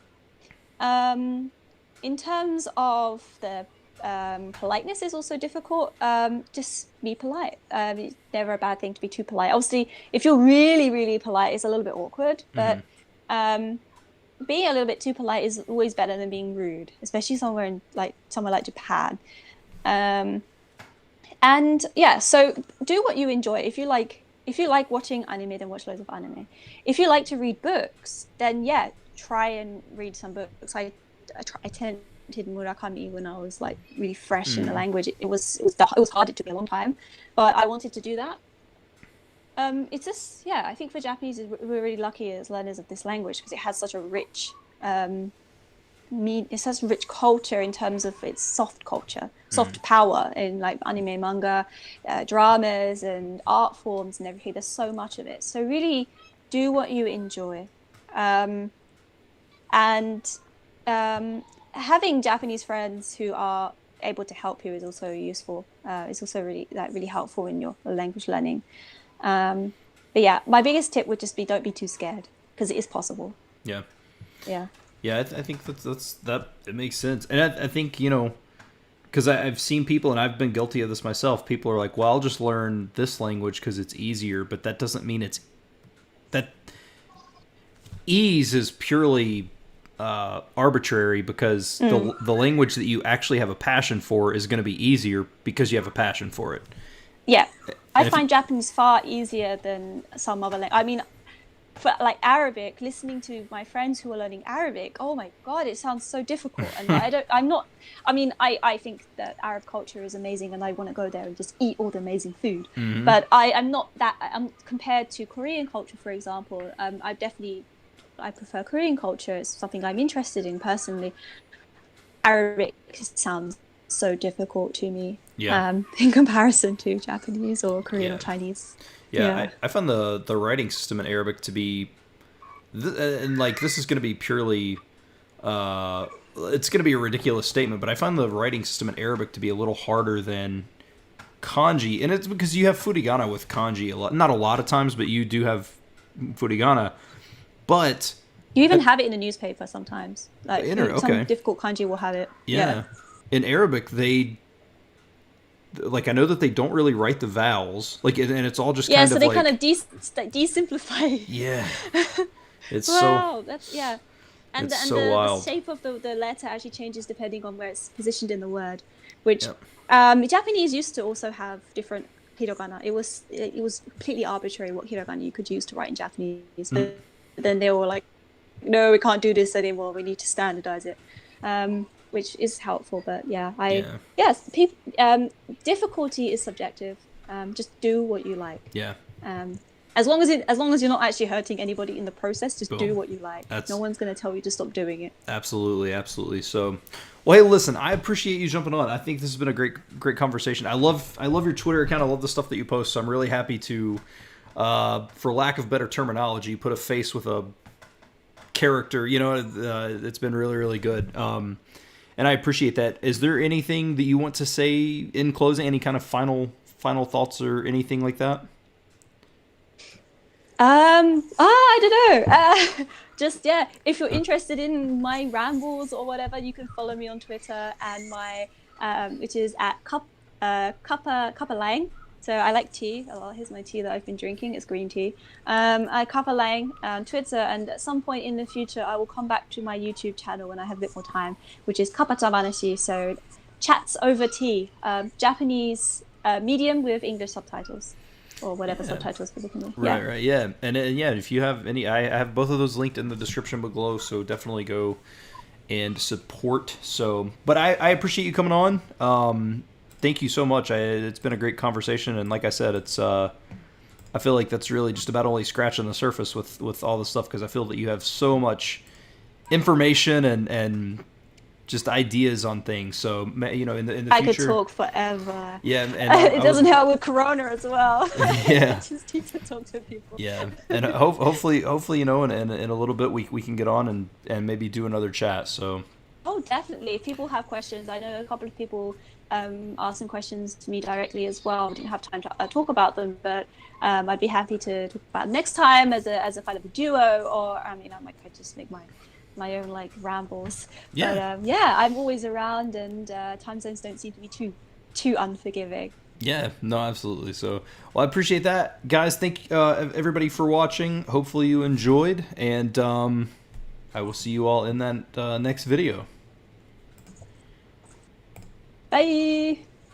In terms of the politeness is also difficult. Just be polite. It's never a bad thing to be too polite. Obviously, if you're really, really polite, it's a little bit awkward. But being a little bit too polite is always better than being rude, especially somewhere like Japan. And yeah, so do what you enjoy. If you like watching anime, then watch loads of anime. If you like to read books, then yeah, try and read some books. I attended Murakami when I was like really fresh in the language. It was hard. It took me a long time, but I wanted to do that. It's just, yeah, I think for Japanese, we're really lucky as learners of this language because it has such a rich it's such rich culture in terms of its soft culture, soft power in like anime, manga, dramas and art forms and everything. There's so much of it. So really do what you enjoy. And having Japanese friends who are able to help you is also useful. It's also really helpful in your language learning. But yeah, my biggest tip would just be don't be too scared because it is possible. Yeah. Yeah. Yeah, I think that it makes sense. And I think, because I've seen people, and I've been guilty of this myself, people are like, well, I'll just learn this language because it's easier, but that doesn't mean that ease is purely arbitrary because the language that you actually have a passion for is going to be easier because you have a passion for it. Yeah. I find Japanese far easier than some other language. I mean, for like Arabic, listening to my friends who are learning Arabic, oh my God, it sounds so difficult. And I think that Arab culture is amazing and I want to go there and just eat all the amazing food. Mm-hmm. But I'm not that, compared to Korean culture, for example, I prefer Korean culture. It's something I'm interested in personally. Arabic sounds so difficult to me, in comparison to Japanese or Korean or Chinese. Yeah, I found the writing system in Arabic to be, and like this is going to be purely, it's going to be a ridiculous statement, but I find the writing system in Arabic to be a little harder than kanji, and it's because you have furigana with kanji a lot, not a lot of times, but you do have furigana, but you even have it in the newspaper sometimes. Like some difficult kanji will have it. Yeah. In Arabic, like I know that they don't really write the vowels, like, and it's all just kind of like, so they kind of de-simplify. Yeah, it's and it's the wild. shape of the letter actually changes depending on where it's positioned in the word, which Japanese used to also have different hiragana. It was completely arbitrary what hiragana you could use to write in Japanese, but then they were like, no, we can't do this anymore. We need to standardize it. Which is helpful, but difficulty is subjective. Just do what you like. Yeah. As long as you're not actually hurting anybody in the process, just do what you like. No one's going to tell you to stop doing it. Absolutely. So, well, hey, listen, I appreciate you jumping on. I think this has been a great conversation. I love your Twitter account. I love the stuff that you post. So I'm really happy to, for lack of better terminology, put a face with a character. It's been really good. And I appreciate that. Is there anything that you want to say in closing? Any kind of final thoughts or anything like that? I don't know. If you're interested in my rambles or whatever, you can follow me on Twitter and my which is at CuppaLang. So I like tea a lot. Here's my tea that I've been drinking. It's green tea. I CuppaLang on Twitter, and at some point in the future, I will come back to my YouTube channel when I have a bit more time, which is Kappachabanashi. So chats over tea, Japanese medium with English subtitles, or whatever subtitles people can do. Right, yeah. And if you have any, I have both of those linked in the description below, so definitely go and support. So, but I appreciate you coming on. Thank you so much. It's been a great conversation, and like I said, it's I feel like that's really just about only scratching the surface with all this stuff, because I feel that you have so much information and just ideas on things. So in the future, I could talk forever. Yeah, and it doesn't help with Corona as well. Yeah, just need to talk to people. Yeah, and hopefully, in a little bit we can get on and maybe do another chat. So. Oh, definitely. If people have questions, I know a couple of people asked some questions to me directly as well. I didn't have time to talk about them, but I'd be happy to talk about next time as a kind of a duo, or I might just make my own like rambles. Yeah. But I'm always around, and time zones don't seem to be too unforgiving. Yeah, no, absolutely. So, well, I appreciate that, guys. Thank everybody for watching. Hopefully you enjoyed, and I will see you all in that next video. Bye!